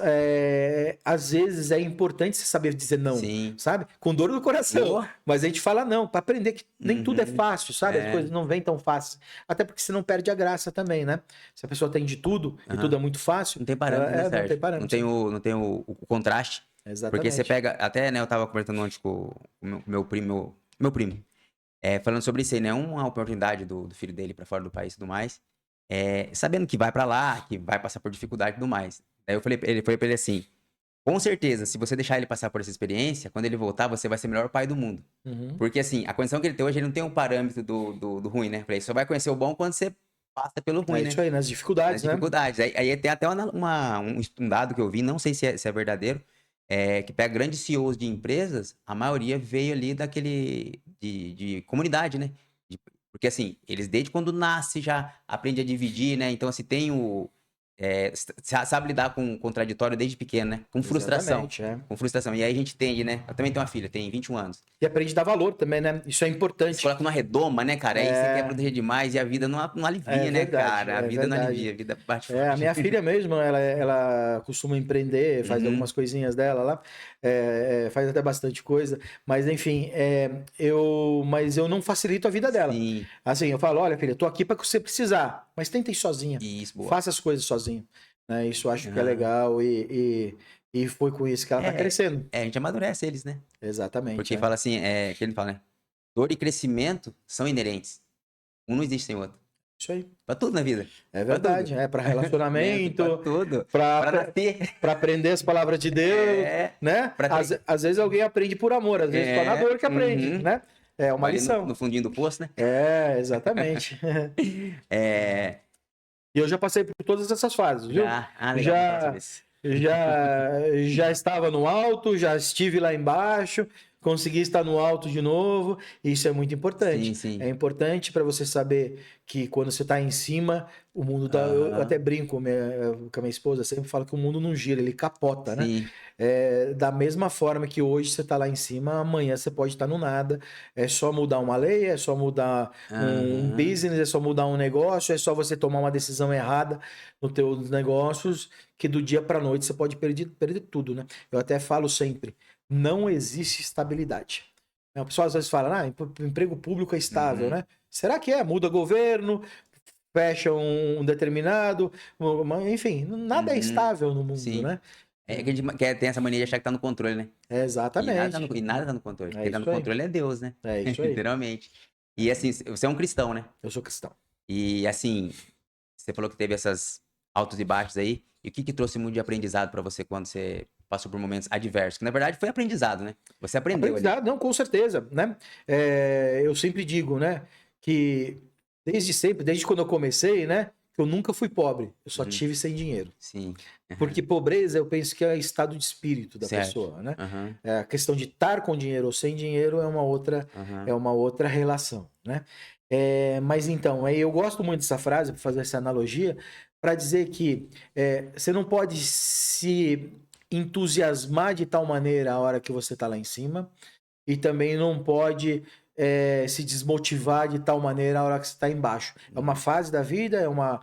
às vezes é importante você saber dizer não, sim. sabe? Com dor no coração. Boa. Mas a gente fala não, para aprender que nem tudo é Uhum. fácil, sabe? As É, coisas não vêm tão fáceis. Até porque você não perde a graça também, né? Se a pessoa tem de tudo e tudo aham. é muito fácil, Não tem parâmetro, né, não tem Sérgio? parâmetro. Não tem o contraste. Porque você Exatamente. pega, até, né, eu tava conversando antes com o meu primo, meu primo. Falando sobre isso aí, né? Uma oportunidade do filho dele pra fora do país e tudo mais. Sabendo que vai pra lá, que vai passar por dificuldade e tudo mais. Aí ele falei pra ele assim: com certeza, se você deixar ele passar por essa experiência, quando ele voltar, você vai ser o melhor pai do mundo. Uhum. Porque assim, a condição que ele tem hoje, ele não tem um parâmetro do ruim, né? Falei, só vai conhecer o bom quando você passa pelo ruim, É né? isso aí, nas Nas dificuldades, né? dificuldades. Aí tem até um dado que eu vi, não sei se é verdadeiro, que pega grandes CEOs de empresas, a maioria veio ali de comunidade, né? Porque assim, eles desde quando nasce já aprendem a dividir, né? Então assim, tem sabe lidar com contraditório desde pequeno, né? Com frustração. Exatamente, é. Com frustração. E aí a gente tende, né? Eu também tenho uma filha, tem 21 anos. E aprende a dar valor também, né? Isso é Se importante. coloca numa redoma, né, cara? Aí você quer É, proteger demais e a vida não é alivia, né, verdade, cara? A é vida não verdade. alivia, a vida bate A forte. minha filha mesmo, ela costuma empreender, faz Uhum. algumas coisinhas dela lá, faz até bastante coisa, mas enfim, mas eu não facilito a vida dela. Sim. Assim, eu falo, olha, filha, tô aqui para você precisar, mas tenta ir sozinha, Isso, boa. faça as coisas sozinho, né? Isso eu acho que é Aham. legal e foi com isso que ela tá É, crescendo. a gente amadurece eles, né? Exatamente, Porque fala assim, que ele fala, né? Dor e crescimento são inerentes. Um não existe sem o outro. isso aí. Pra tudo na vida. É Pra tudo. verdade, para Pra relacionamento, tudo. para Pra nascer. aprender as palavras de Deus, É. né? Pra Às, ter... às vezes alguém aprende por amor, às vezes só na dor que aprende, Uhum. né? É uma Vai ali no lição. fundinho do poço, né? Exatamente. É. E eu já passei por todas essas fases, viu? Já. Ah, legal, vamos falar sobre Já, isso. já estava no alto, já estive lá embaixo, consegui estar no alto de novo. Isso é muito Sim, importante. É sim. importante para você saber que quando você está em cima, o mundo dá. Eu até Aham. brinco com a minha esposa, sempre falo que o mundo não gira, ele capota, né? Sim. Da mesma forma que hoje você está lá em cima, amanhã você pode estar no nada. É só mudar uma lei, é só mudar um Aham. business, é só mudar um negócio, é só você tomar uma decisão errada nos teus negócios, que do dia para noite você pode perder tudo, né? Eu até falo sempre, não existe estabilidade. O pessoal às vezes fala, emprego público é estável, Uhum. né? Será que é? Muda governo, fecha um determinado, enfim, nada é Uhum. estável no mundo, Sim. né? É que a gente tem essa mania de achar que tá no controle, né? Exatamente. E nada tá no controle. É Quem tá no isso aí. controle é Deus, né? É isso aí. Literalmente. E assim, você é um cristão, né? Eu sou cristão. E assim, você falou que teve essas altos e baixos aí. E o que que trouxe muito de aprendizado pra você quando você passou por momentos adversos? Que na verdade foi aprendizado, né? Você aprendeu ali. Aprendizado, não, com certeza, né? Eu sempre digo, né, que desde sempre, desde quando eu comecei, né, que eu nunca fui pobre, eu só Uhum. tive sem dinheiro. Sim. Aham. Porque pobreza, eu penso que é estado de espírito da Certo. pessoa, né? Aham. A questão de estar com dinheiro ou sem dinheiro é Aham. uma outra relação, né? Mas então, aí eu gosto muito dessa frase, para fazer essa analogia, para dizer que você não pode se entusiasmar de tal maneira a hora que você está lá em cima, e também não pode se desmotivar de tal maneira a hora que você está embaixo. É uma Uhum. fase da vida, é uma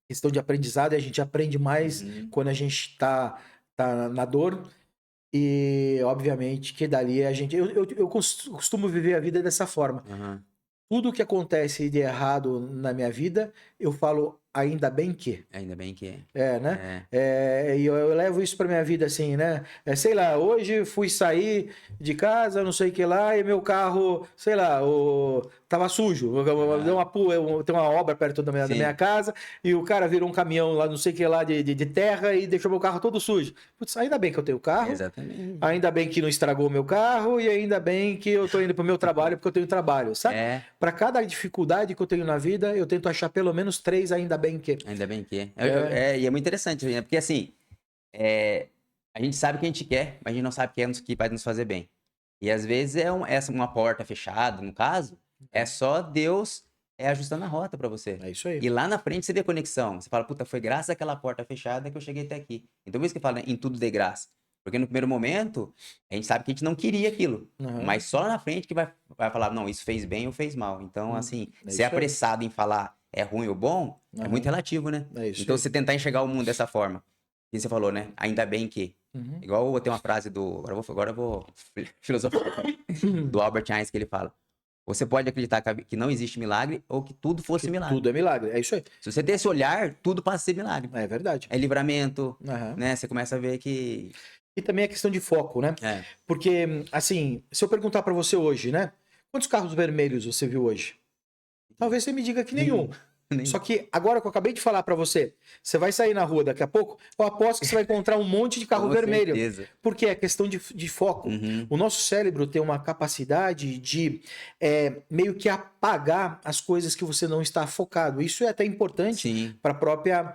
questão de aprendizado, e a gente aprende mais Uhum. quando a gente tá na dor. E, obviamente, que dali a gente. Eu costumo viver a vida dessa forma. Aham. Tudo que acontece de errado na minha vida, eu falo, ainda bem que. Ainda bem que Né? é. E eu levo isso pra minha vida assim, né? Sei lá, hoje fui sair de casa, não sei o que lá, e meu carro, sei lá, tava sujo. Tem uma obra perto da Sim. minha casa e o cara virou um caminhão lá, não sei o que lá, de terra e deixou meu carro todo sujo. Putz, ainda bem que eu tenho carro, Exatamente. ainda bem que não estragou o meu carro e ainda bem que eu tô indo pro meu trabalho porque eu tenho trabalho, sabe? É, Para cada dificuldade que eu tenho na vida, eu tento achar pelo menos 3 ainda bem que. ainda bem que. É. E é muito interessante, né? Porque assim, é, a gente sabe o que a gente quer, mas a gente não sabe o que que vai nos fazer bem. E às vezes é uma porta fechada, no caso, é só Deus ajustando a rota pra você. É isso aí. E lá na frente você vê a conexão. Você fala, puta, foi graças àquela porta fechada que eu cheguei até aqui. Então por isso que fala, né, em tudo de graça. Porque no primeiro momento, a gente sabe que a gente não queria aquilo. Aham. Mas só lá na frente que vai falar, não, isso fez bem ou fez mal. Então, assim, É ser isso aí. apressado em falar é ruim ou bom, é Aham. muito relativo, né? É isso Então, aí. você tentar enxergar o mundo dessa forma. E você falou, né? Ainda bem que. Uhum. Igual tem uma frase do. Agora eu vou filosofar. Do Albert Einstein, que ele fala: você pode acreditar que não existe milagre ou que tudo fosse Que milagre. tudo é milagre. É isso aí. Se você ter esse olhar, tudo passa a ser milagre. É verdade. É livramento, Aham. né? Você começa a ver que. E também a questão de foco, né? É. Porque, assim, se eu perguntar pra você hoje, né? Quantos carros vermelhos você viu hoje? Talvez você me diga que nenhum. Só que agora que eu acabei de falar pra você, você vai sair na rua daqui a pouco, eu aposto que você vai encontrar um monte de carro Com vermelho. certeza. Porque é questão de foco. Uhum. O nosso cérebro tem uma capacidade de meio que apagar as coisas que você não está focado. Isso é até importante Sim. para a própria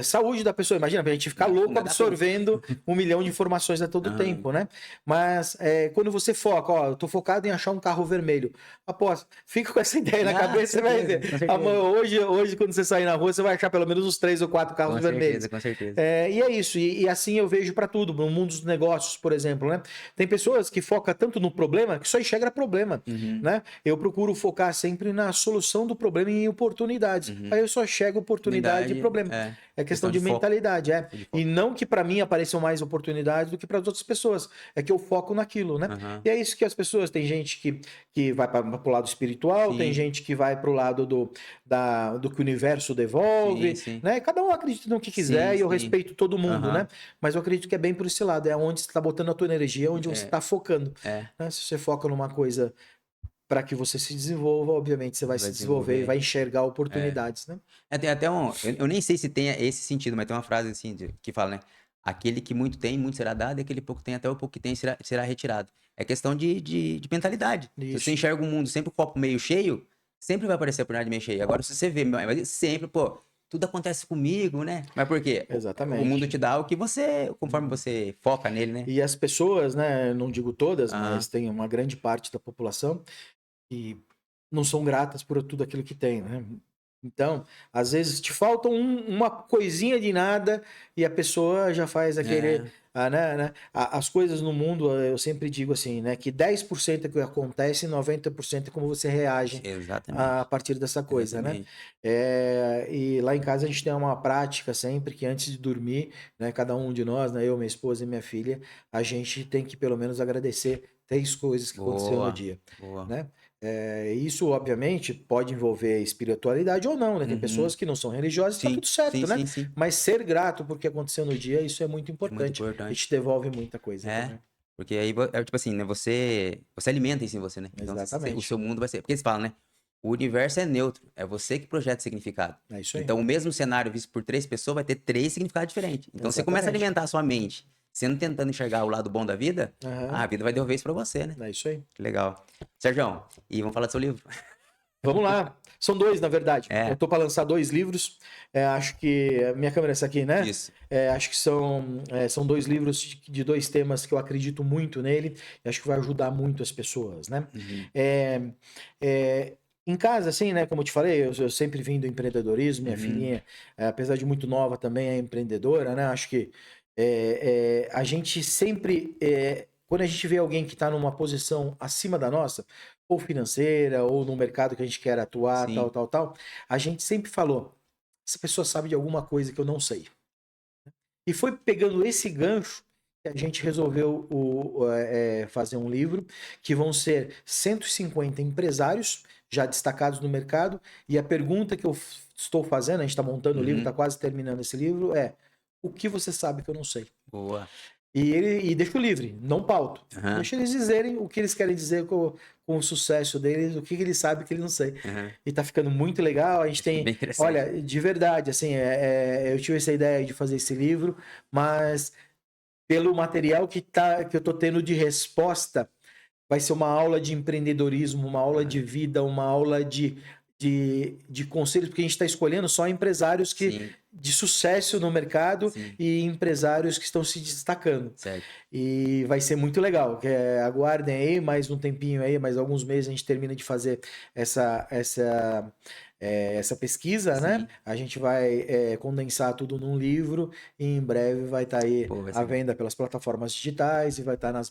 saúde da pessoa. Imagina, a gente ficar Não louco dá pra- absorvendo 1 milhão de informações a todo Aham. tempo, né? Mas quando você foca, ó, eu tô focado em achar um carro vermelho. Aposto, fica com essa ideia na Ah, cabeça, você vai certeza, ver. com certeza. Hoje, quando você sair na rua, você vai achar pelo menos uns 3 ou 4 carros Com vermelhos. certeza, com certeza. E é isso, e assim eu vejo para tudo, no mundo dos negócios, por exemplo, né? Tem pessoas que focam tanto no problema que só enxerga problema, Uhum. né? Eu procuro focar sempre na solução do problema e em oportunidades. Uhum. Aí eu só enxergo oportunidade e problema. É questão de foco. mentalidade, De foco. E não que para mim apareçam mais oportunidades do que para as outras pessoas. É que eu foco naquilo, né? Aham. E é isso que as pessoas, tem gente que vai para o lado espiritual, tem Sim. gente que vai para o lado do que o universo devolve, Sim, sim. né? Cada um acredita no que quiser Sim, e eu sim. respeito todo mundo, Aham. né? Mas eu acredito que é bem por esse lado, é onde você está botando a tua energia, onde você está focando. É. Né? Se você foca numa coisa para que você se desenvolva, obviamente você vai se desenvolver e vai enxergar oportunidades, né? Tem até eu nem sei se tem esse sentido, mas tem uma frase assim que fala, né? Aquele que muito tem, muito será dado, e aquele pouco tem, até o pouco que tem será retirado. É questão de mentalidade. Se Isso. você enxerga o mundo sempre o copo meio cheio, sempre vai aparecer a oportunidade meio cheio. Agora, se você vê, mas sempre, pô, tudo acontece comigo, né? Mas por quê? Exatamente. O mundo te dá o que você, conforme você foca nele, né? E as pessoas, né, não digo todas, Aham. mas tem uma grande parte da população que não são gratas por tudo aquilo que tem, né? Então, às vezes te falta uma coisinha de nada e a pessoa já faz aquele. As coisas no mundo, eu sempre digo assim, né? Que 10% é o que acontece e 90% é como você reage Exatamente. a partir dessa coisa, Exatamente. né? E lá em casa a gente tem uma prática sempre que antes de dormir, né? Cada um de nós, né? Eu, minha esposa e minha filha, a gente tem que pelo menos agradecer 3 coisas que aconteceram no Boa, dia, boa. né? Isso, obviamente, pode envolver espiritualidade ou não, né? Tem Uhum. pessoas que não são religiosas e tá Sim, tudo certo, sim, né? sim, sim. Mas ser grato por que aconteceu no dia, isso é muito É muito importante. importante. E te devolve muita coisa também. Porque aí é tipo assim, né? Você alimenta isso em você, né? Então Exatamente. o seu mundo vai ser. Porque eles falam, né? O universo é neutro, é você que projeta significado. É isso aí. Então o mesmo cenário visto por 3 pessoas vai ter 3 significados diferentes. Então você começa a Exatamente. alimentar a sua mente, sendo tentando enxergar o lado bom da vida, Aham. a vida vai devolver isso pra você, né? É isso aí. Que legal. Sérgio, e vamos falar do seu livro. Vamos lá. São 2, na verdade. É. Eu tô para lançar 2 livros. Acho que. Minha câmera é essa aqui, né? Isso. Acho que são 2 livros de 2 temas que eu acredito muito nele. E acho que vai ajudar muito as pessoas, né? Uhum. Em casa, assim, né? Como eu te falei, eu sempre vim do empreendedorismo. Minha Uhum. filhinha, apesar de muito nova, também é empreendedora, né? Acho que a gente sempre. Quando a gente vê alguém que está numa posição acima da nossa, ou financeira, ou no mercado que a gente quer atuar, Sim. tal, a gente sempre falou: essa pessoa sabe de alguma coisa que eu não sei. E foi pegando esse gancho que a gente resolveu fazer um livro, que vão ser 150 empresários já destacados no mercado. E a pergunta que eu estou fazendo, a gente está montando o livro, está quase terminando esse livro, o que você sabe que eu não sei? Boa. E deixo livre, não pauto. Aham, Deixa eles dizerem o que eles querem dizer com o sucesso deles, o que eles sabem que eles não sei. aham. E tá ficando muito legal. A gente Acho que é tem, bem interessante. olha, de verdade, assim, eu tive essa ideia de fazer esse livro, mas pelo material que eu tô tendo de resposta, vai ser uma aula de empreendedorismo, uma aula de Aham. vida, uma aula de conselhos, porque a gente está escolhendo só empresários Sim, de sucesso no mercado sim, e empresários que estão se destacando. certo. E vai ser muito legal. Aguardem aí mais um tempinho aí, mais alguns meses a gente termina de fazer essa pesquisa, né? Sim. A gente vai condensar tudo num livro e em breve vai estar aí Pô, vai à ser bom. venda pelas plataformas digitais e vai estar nas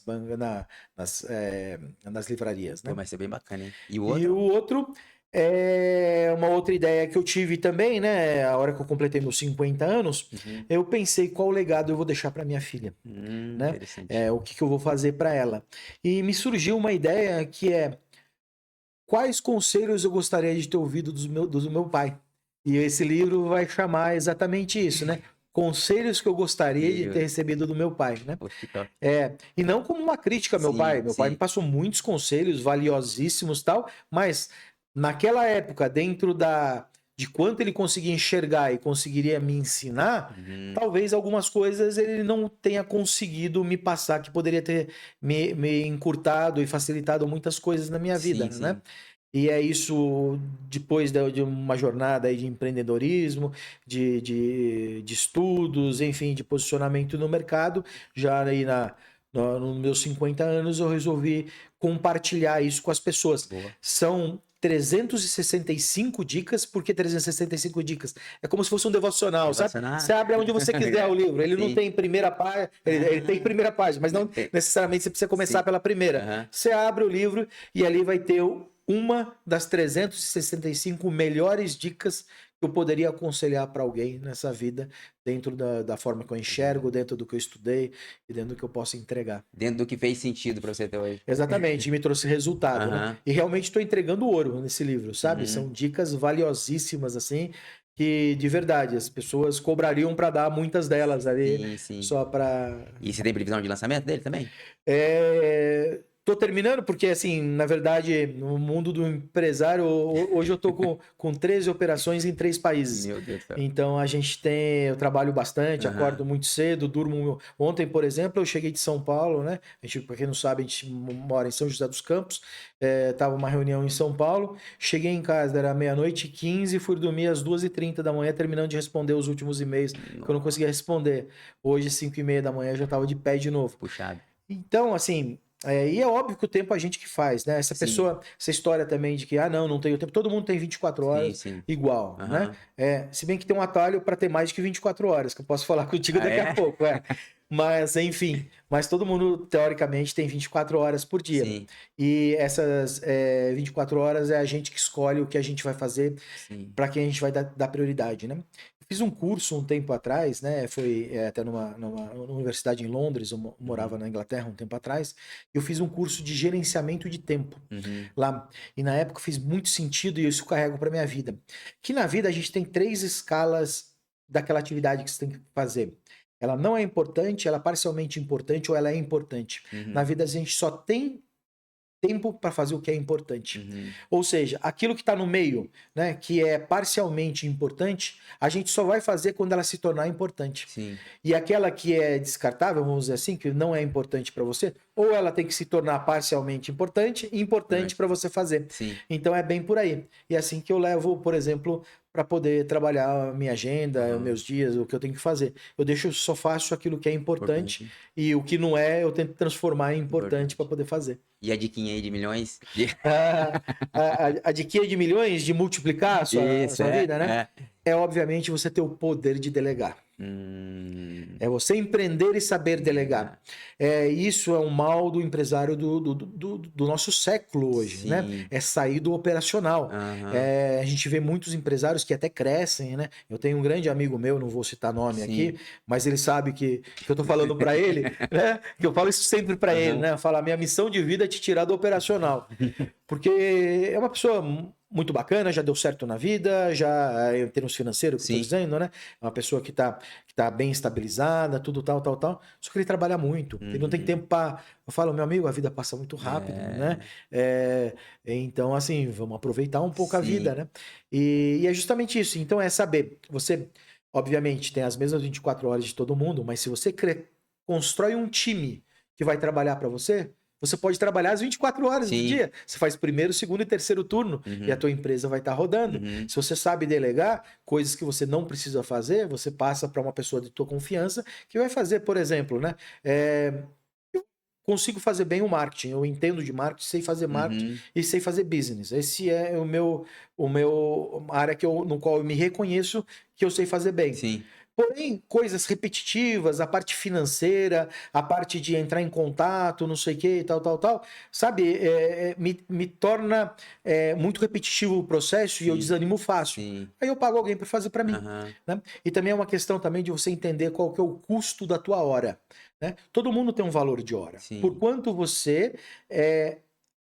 livrarias, Pô, né? vai ser bem bacana, hein? E o E o outro? outro é uma outra ideia que eu tive também, né? A hora que eu completei meus 50 anos, Uhum. eu pensei qual legado eu vou deixar para minha filha, né? Interessante. O que que eu vou fazer para ela. E me surgiu uma ideia que é quais conselhos eu gostaria de ter ouvido do meu pai. E esse livro vai chamar exatamente isso, né? Conselhos que eu gostaria de ter Filho, recebido do meu pai, né? pô, que top. E não como uma crítica ao meu pai. Sim, Meu pai me sim. passou muitos conselhos valiosíssimos tal, mas naquela época, dentro de quanto ele conseguia enxergar e conseguiria me ensinar, Uhum. talvez algumas coisas ele não tenha conseguido me passar, que poderia ter me encurtado e facilitado muitas coisas na minha vida, Sim, né? sim. E é isso depois de uma jornada aí de empreendedorismo, de estudos, enfim, de posicionamento no mercado. Já aí nos meus 50 anos eu resolvi compartilhar isso com as pessoas. Boa. São 365 dicas, por que 365 dicas? É como se fosse um devocional, sabe? Você Devocionar. abre onde você quiser o livro. Ele não Sim. tem primeira página, ele tem Ah, primeira página, mas não necessariamente você precisa começar sim. pela primeira. Aham. Você abre o livro e ali vai ter uma das 365 melhores dicas que eu poderia aconselhar para alguém nessa vida, dentro da forma que eu Uhum. enxergo, dentro do que eu estudei e dentro do que eu posso entregar. Dentro do que fez sentido pra você até hoje. Exatamente, e me trouxe resultado, né? Aham. E realmente estou entregando ouro nesse livro, sabe? Uhum. São dicas valiosíssimas, assim, que de verdade as pessoas cobrariam para dar muitas delas ali, Sim, sim. só para E você tem previsão de lançamento dele também? Tô terminando porque, assim, na verdade, no mundo do empresário, hoje eu tô com 13 operações em 3 países. Meu Deus do céu. Então, eu trabalho bastante, acordo Aham. muito cedo, durmo. Ontem, por exemplo, eu cheguei de São Paulo, né? Pra quem não sabe, a gente mora em São José dos Campos. Tava uma reunião em São Paulo. Cheguei em casa, era meia-noite e 15, fui dormir às 2h30 da manhã, terminando de responder os últimos e-mails que eu não conseguia Nossa, responder. Hoje, 5h30 da manhã, eu já tava de pé de novo. puxado. Então, assim, e é óbvio que o tempo a gente que faz, né? Sim, Essa história também de que, não tenho tempo, todo mundo tem 24 sim, horas sim. igual, né? Aham. Se bem que tem um atalho para ter mais de que 24 horas, que eu posso falar contigo Ah, daqui a é? pouco, é. Mas, enfim, mas todo mundo, teoricamente, tem 24 horas por dia. Sim, E essas 24 horas é a gente que escolhe o que a gente vai fazer, sim. para quem a gente vai dar prioridade, né? Eu fiz um curso um tempo atrás, né? Foi até numa universidade em Londres, eu morava Uhum. na Inglaterra um tempo atrás. Eu fiz um curso de gerenciamento de tempo Uhum. lá. E na época fez muito sentido e isso eu carrego para minha vida. Que na vida a gente tem 3 escalas daquela atividade que você tem que fazer. Ela não é importante, ela é parcialmente importante ou ela é importante. Na Uhum. vida a gente só tem tempo para fazer o que é importante. Uhum. Ou seja, aquilo que está no meio, né, que é parcialmente importante, a gente só vai fazer quando ela se tornar importante. Sim. E aquela que é descartável, vamos dizer assim, que não é importante para você, ou ela tem que se tornar parcialmente importante e importante para você fazer. Sim. Então é bem por aí. E é assim que eu levo, por exemplo, para poder trabalhar a minha agenda, os Aham. meus dias, o que eu tenho que fazer. Só faço aquilo que é importante Importante. e o que não é, eu tento transformar em importante para Importante. poder fazer. E a diquinha aí de milhões? A diquinha de milhões de multiplicar a Isso, sua é, vida, né? é. É obviamente você ter o poder de delegar. Hum, É você empreender e saber delegar. delegar. Isso é um mal do empresário do nosso século hoje, né? Sim. É sair do operacional. Aham. A gente vê muitos empresários que até crescem, né? Eu tenho um grande amigo meu, não vou citar nome aqui, Sim. mas ele sabe que eu tô falando para ele, né? Que eu falo isso sempre para ele, Aham. né? Falar, minha missão de vida é te tirar do operacional. Porque é uma pessoa muito bacana, já deu certo na vida, já em termos financeiros, que eu tô Sim. dizendo, né? É uma pessoa que tá bem estabilizada, tudo tal, tal, tal. Só que ele trabalha muito. Ele não tem Uhum. tempo para. Eu falo, meu amigo, a vida passa muito rápido, né? É, É, então, assim, vamos aproveitar um pouco a vida, sim, né? E é justamente isso. Então, é saber. Você, obviamente, tem as mesmas 24 horas de todo mundo, mas se você constrói um time que vai trabalhar para você. Você pode trabalhar as 24 horas do sim. dia. Você faz primeiro, segundo e terceiro turno e a Uhum, tua empresa vai estar rodando. uhum. Se você sabe delegar coisas que você não precisa fazer, você passa para uma pessoa de tua confiança que vai fazer, por exemplo, né? Eu consigo fazer bem o marketing. Eu entendo de marketing, sei fazer marketing Uhum, e sei fazer business. Esse é o meu área no qual eu me reconheço que eu sei fazer bem. sim. Porém, coisas repetitivas, a parte financeira, a parte de entrar em contato, não sei o que, tal, tal, tal, sabe? Me torna muito repetitivo o processo e eu Sim, desanimo fácil. sim. Aí eu pago alguém para fazer para mim, Aham, né? E também é uma questão também de você entender qual que é o custo da tua hora, né? Todo mundo tem um valor de hora. sim. É,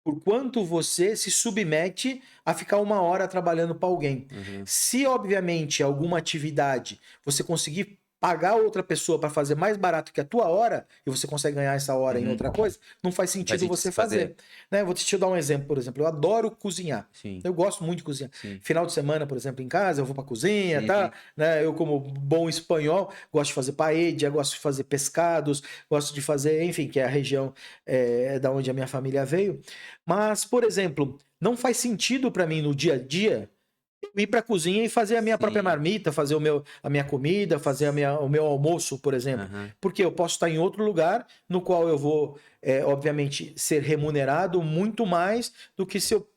por quanto você se submete a ficar uma hora trabalhando para alguém. Uhum. Se, obviamente, alguma atividade você conseguir pagar outra pessoa para fazer mais barato que a tua hora e você consegue ganhar essa hora em Uhum. outra coisa, não faz Faz sentido sentido você se fazer. fazer. Né? Vou te dar um exemplo, por exemplo. Eu adoro cozinhar. Sim, Eu gosto muito de cozinhar. sim, Final de semana, por exemplo, em casa, eu vou para cozinha, sim, tá? sim. Né? Eu, como bom espanhol, gosto de fazer paella, gosto de fazer pescados, gosto de fazer, enfim, que é a região da onde a minha família veio. Mas, por exemplo, não faz sentido para mim no dia a dia eu ir para a cozinha e fazer a minha própria Sim. marmita, fazer a minha comida, fazer o meu almoço, por exemplo. Aham. Porque eu posso estar em outro lugar no qual eu vou, obviamente, ser remunerado muito mais do que se eu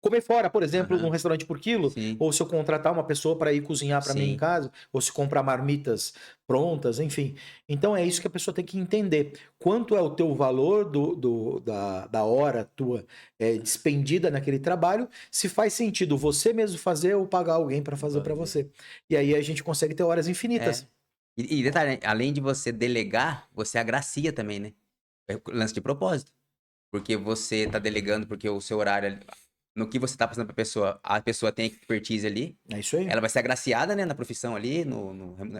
comer fora, por exemplo, num Aham. restaurante por quilo, Sim, ou se eu contratar uma pessoa para ir cozinhar para mim em sim. casa, ou se comprar marmitas prontas, enfim. Então é isso que a pessoa tem que entender. Quanto é o teu valor da hora tua despendida naquele trabalho, se faz sentido você mesmo fazer ou pagar alguém para fazer para Fazer. você. E aí a gente consegue ter horas infinitas. É. E detalhe, né, além de você delegar, você agracia também, né? É o lance de propósito. Porque você tá delegando, porque o seu horário, no que você tá passando pra pessoa, a pessoa tem expertise ali, É isso aí. ela vai ser agraciada, né, na profissão ali,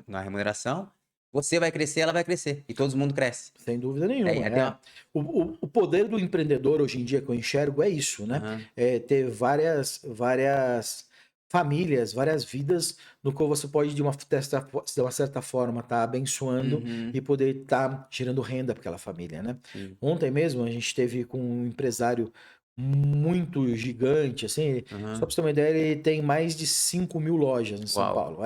na remuneração. Você vai crescer, ela vai crescer. E todo mundo cresce. Sem dúvida Aí, nenhuma. aí tem uma. O poder do empreendedor hoje em dia que eu enxergo é isso, né? Aham. É ter várias famílias, várias vidas no qual você pode, de uma certa forma, estar abençoando Uhum. e poder estar gerando renda para aquela família, né? Sim. Ontem mesmo a gente teve com um empresário muito gigante, assim, só Aham. para você ter uma ideia, ele tem mais de 5.000 lojas em São Uau. Paulo.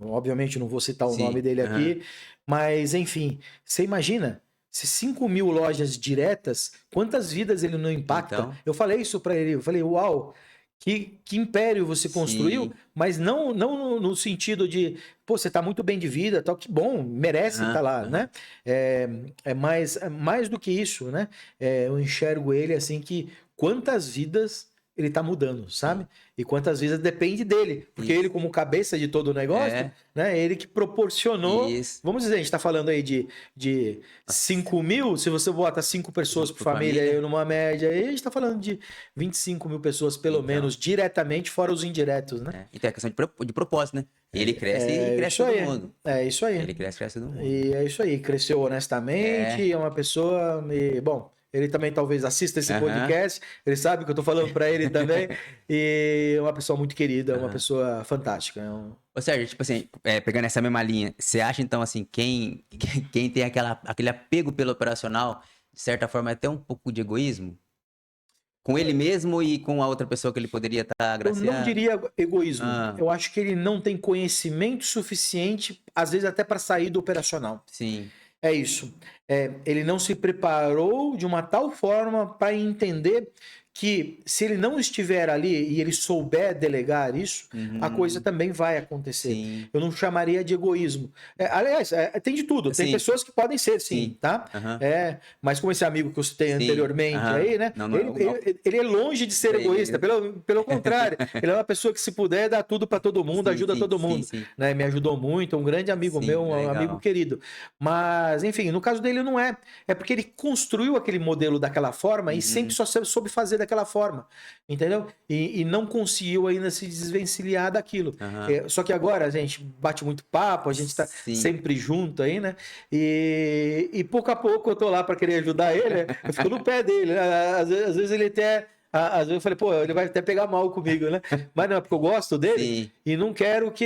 Obviamente não vou citar o nome Sim. dele Aham. aqui, mas enfim, você imagina, se 5.000 lojas diretas, quantas vidas ele não impacta? Então, Eu falei isso para ele, eu falei, uau, que império você construiu, sim. mas não no sentido de, pô, você tá muito bem de vida, tal, que bom, merece estar Aham. lá, né? Aham. É mais do que isso, né? Eu enxergo ele assim que quantas vidas ele tá mudando, sabe? Sim. E quantas vezes depende dele, porque ele Isso. como cabeça de todo o negócio, É. né? Ele que proporcionou, Isso. vamos dizer, a gente tá falando aí de Nossa. 5.000, se você bota 5 pessoas por Por família aí família. numa média, aí a gente tá falando de 25.000 pessoas pelo Então. menos diretamente, fora os indiretos, né? É. Então é questão de propósito, né? Ele cresce e É cresce isso todo aí, mundo. é isso aí. Ele cresce, cresce todo mundo. E é isso aí, cresceu honestamente, É. é uma pessoa, bom, ele também talvez assista esse Aham. podcast, ele sabe que eu tô falando para ele também, e é uma pessoa muito querida, uma Aham. pessoa fantástica. Ô, Sérgio, tipo assim, pegando essa mesma linha, você acha então assim, quem tem aquele apego pelo operacional, de certa forma, é até um pouco de egoísmo? Com ele mesmo e com a outra pessoa que ele poderia estar Eu não agraciando? diria egoísmo, Ah, eu acho que ele não tem conhecimento suficiente, às vezes até para sair do operacional. sim. É isso. Ele não se preparou de uma tal forma para entender que se ele não estiver ali e ele souber delegar isso, a coisa Uhum. também vai acontecer. Sim. Eu não chamaria de egoísmo. Aliás, tem de tudo. Tem Sim, pessoas que podem ser, sim, sim. tá? Aham. Mas como esse amigo que eu citei Sim. anteriormente Aham. aí, né? Não, não, Ele, ele, ele é longe de ser egoísta. sei. Pelo contrário, ele é uma pessoa que se puder dá tudo para todo mundo, Sim, ajuda sim, todo sim, mundo, sim. né? Me ajudou muito, um grande amigo meu, Sim, um amigo legal. querido. Mas, enfim, no caso dele não é. É porque ele construiu aquele modelo daquela forma e sempre Uhum. só soube fazer daquela forma, entendeu? E não conseguiu ainda se desvencilhar daquilo. Aham. Só que agora a gente bate muito papo, a gente tá Sim, sempre junto aí, né? E pouco a pouco eu tô lá para querer ajudar ele, né? Eu fico no pé dele, né? Às vezes ele até. Às vezes eu falei, pô, ele vai até pegar mal comigo, né? Mas não é porque eu gosto dele sim, e não quero que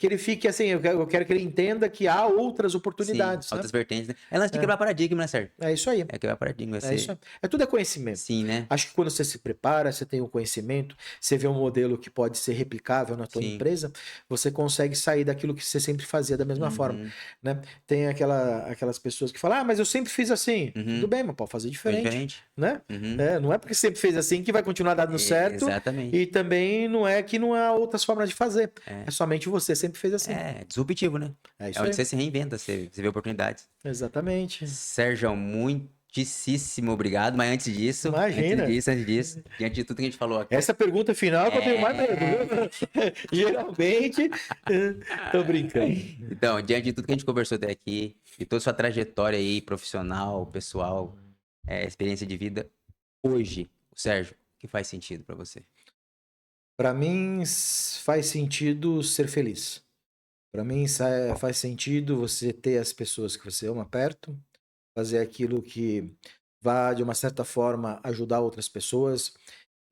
ele fique assim. Eu quero que ele entenda que há outras sim. oportunidades, né? Outras vertentes, né? É lance de É, quebrar paradigma, né, Sérgio? é isso aí. É quebrar paradigma, É isso você... aí. Tudo é conhecimento. Sim, né? Acho que quando você se prepara, você tem o conhecimento, você vê um modelo que pode ser replicável na tua Sim. empresa, você consegue sair daquilo que você sempre fazia da mesma forma, Uhum, né? Tem aquelas pessoas que falam, mas eu sempre fiz assim. Tudo uhum. bem, mas pode fazer Foi diferente, diferente? né? Uhum. Não é porque sempre fez assim que vai continuar dando certo Exatamente. e também não é que não há outras formas de fazer. É É. somente você sempre fez assim. É disruptivo, né? É É isso onde aí. você se reinventa, você vê oportunidades. Exatamente. Sérgio, muitíssimo obrigado. Mas Imagina. antes disso, diante de tudo que a gente falou aqui. Essa pergunta final é que eu tenho mais medo, É... viu? Geralmente, tô brincando. Então, diante de tudo que a gente conversou até aqui, e toda a sua trajetória aí, profissional, pessoal, experiência de vida, hoje, o Sérgio, o que faz sentido pra você? Para mim faz sentido ser feliz. Para mim faz sentido você ter as pessoas que você ama perto, fazer aquilo que vá de uma certa forma ajudar outras pessoas.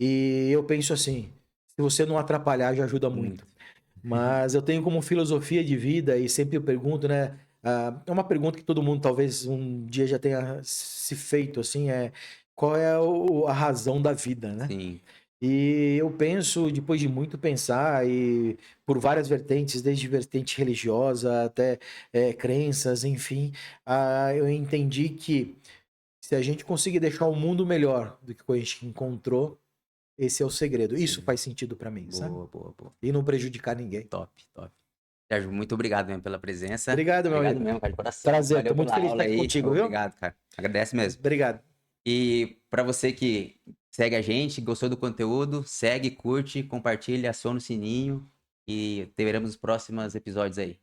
E eu penso assim, se você não atrapalhar já ajuda muito. Muito. Mas eu tenho como filosofia de vida e sempre eu pergunto, né? É uma pergunta que todo mundo talvez um dia já tenha se feito assim, qual é a razão da vida, né? Sim. E eu penso, depois de muito pensar, e por várias vertentes, desde vertente religiosa até crenças, enfim, eu entendi que se a gente conseguir deixar o mundo melhor do que a gente encontrou, esse é o segredo. Isso Sim. faz sentido para mim, sabe? Boa, boa, boa. E não prejudicar ninguém. Top, top. Sérgio, muito obrigado mesmo pela presença. Obrigado, meu Obrigado amigo. mesmo, cara, de coração. Prazer, tô Valeu muito pela feliz de aula estar aqui aí. contigo, viu? Obrigado, cara. Agradece mesmo. Obrigado. E para você que segue a gente, gostou do conteúdo, segue, curte, compartilha, aciona o sininho e teremos os próximos episódios aí.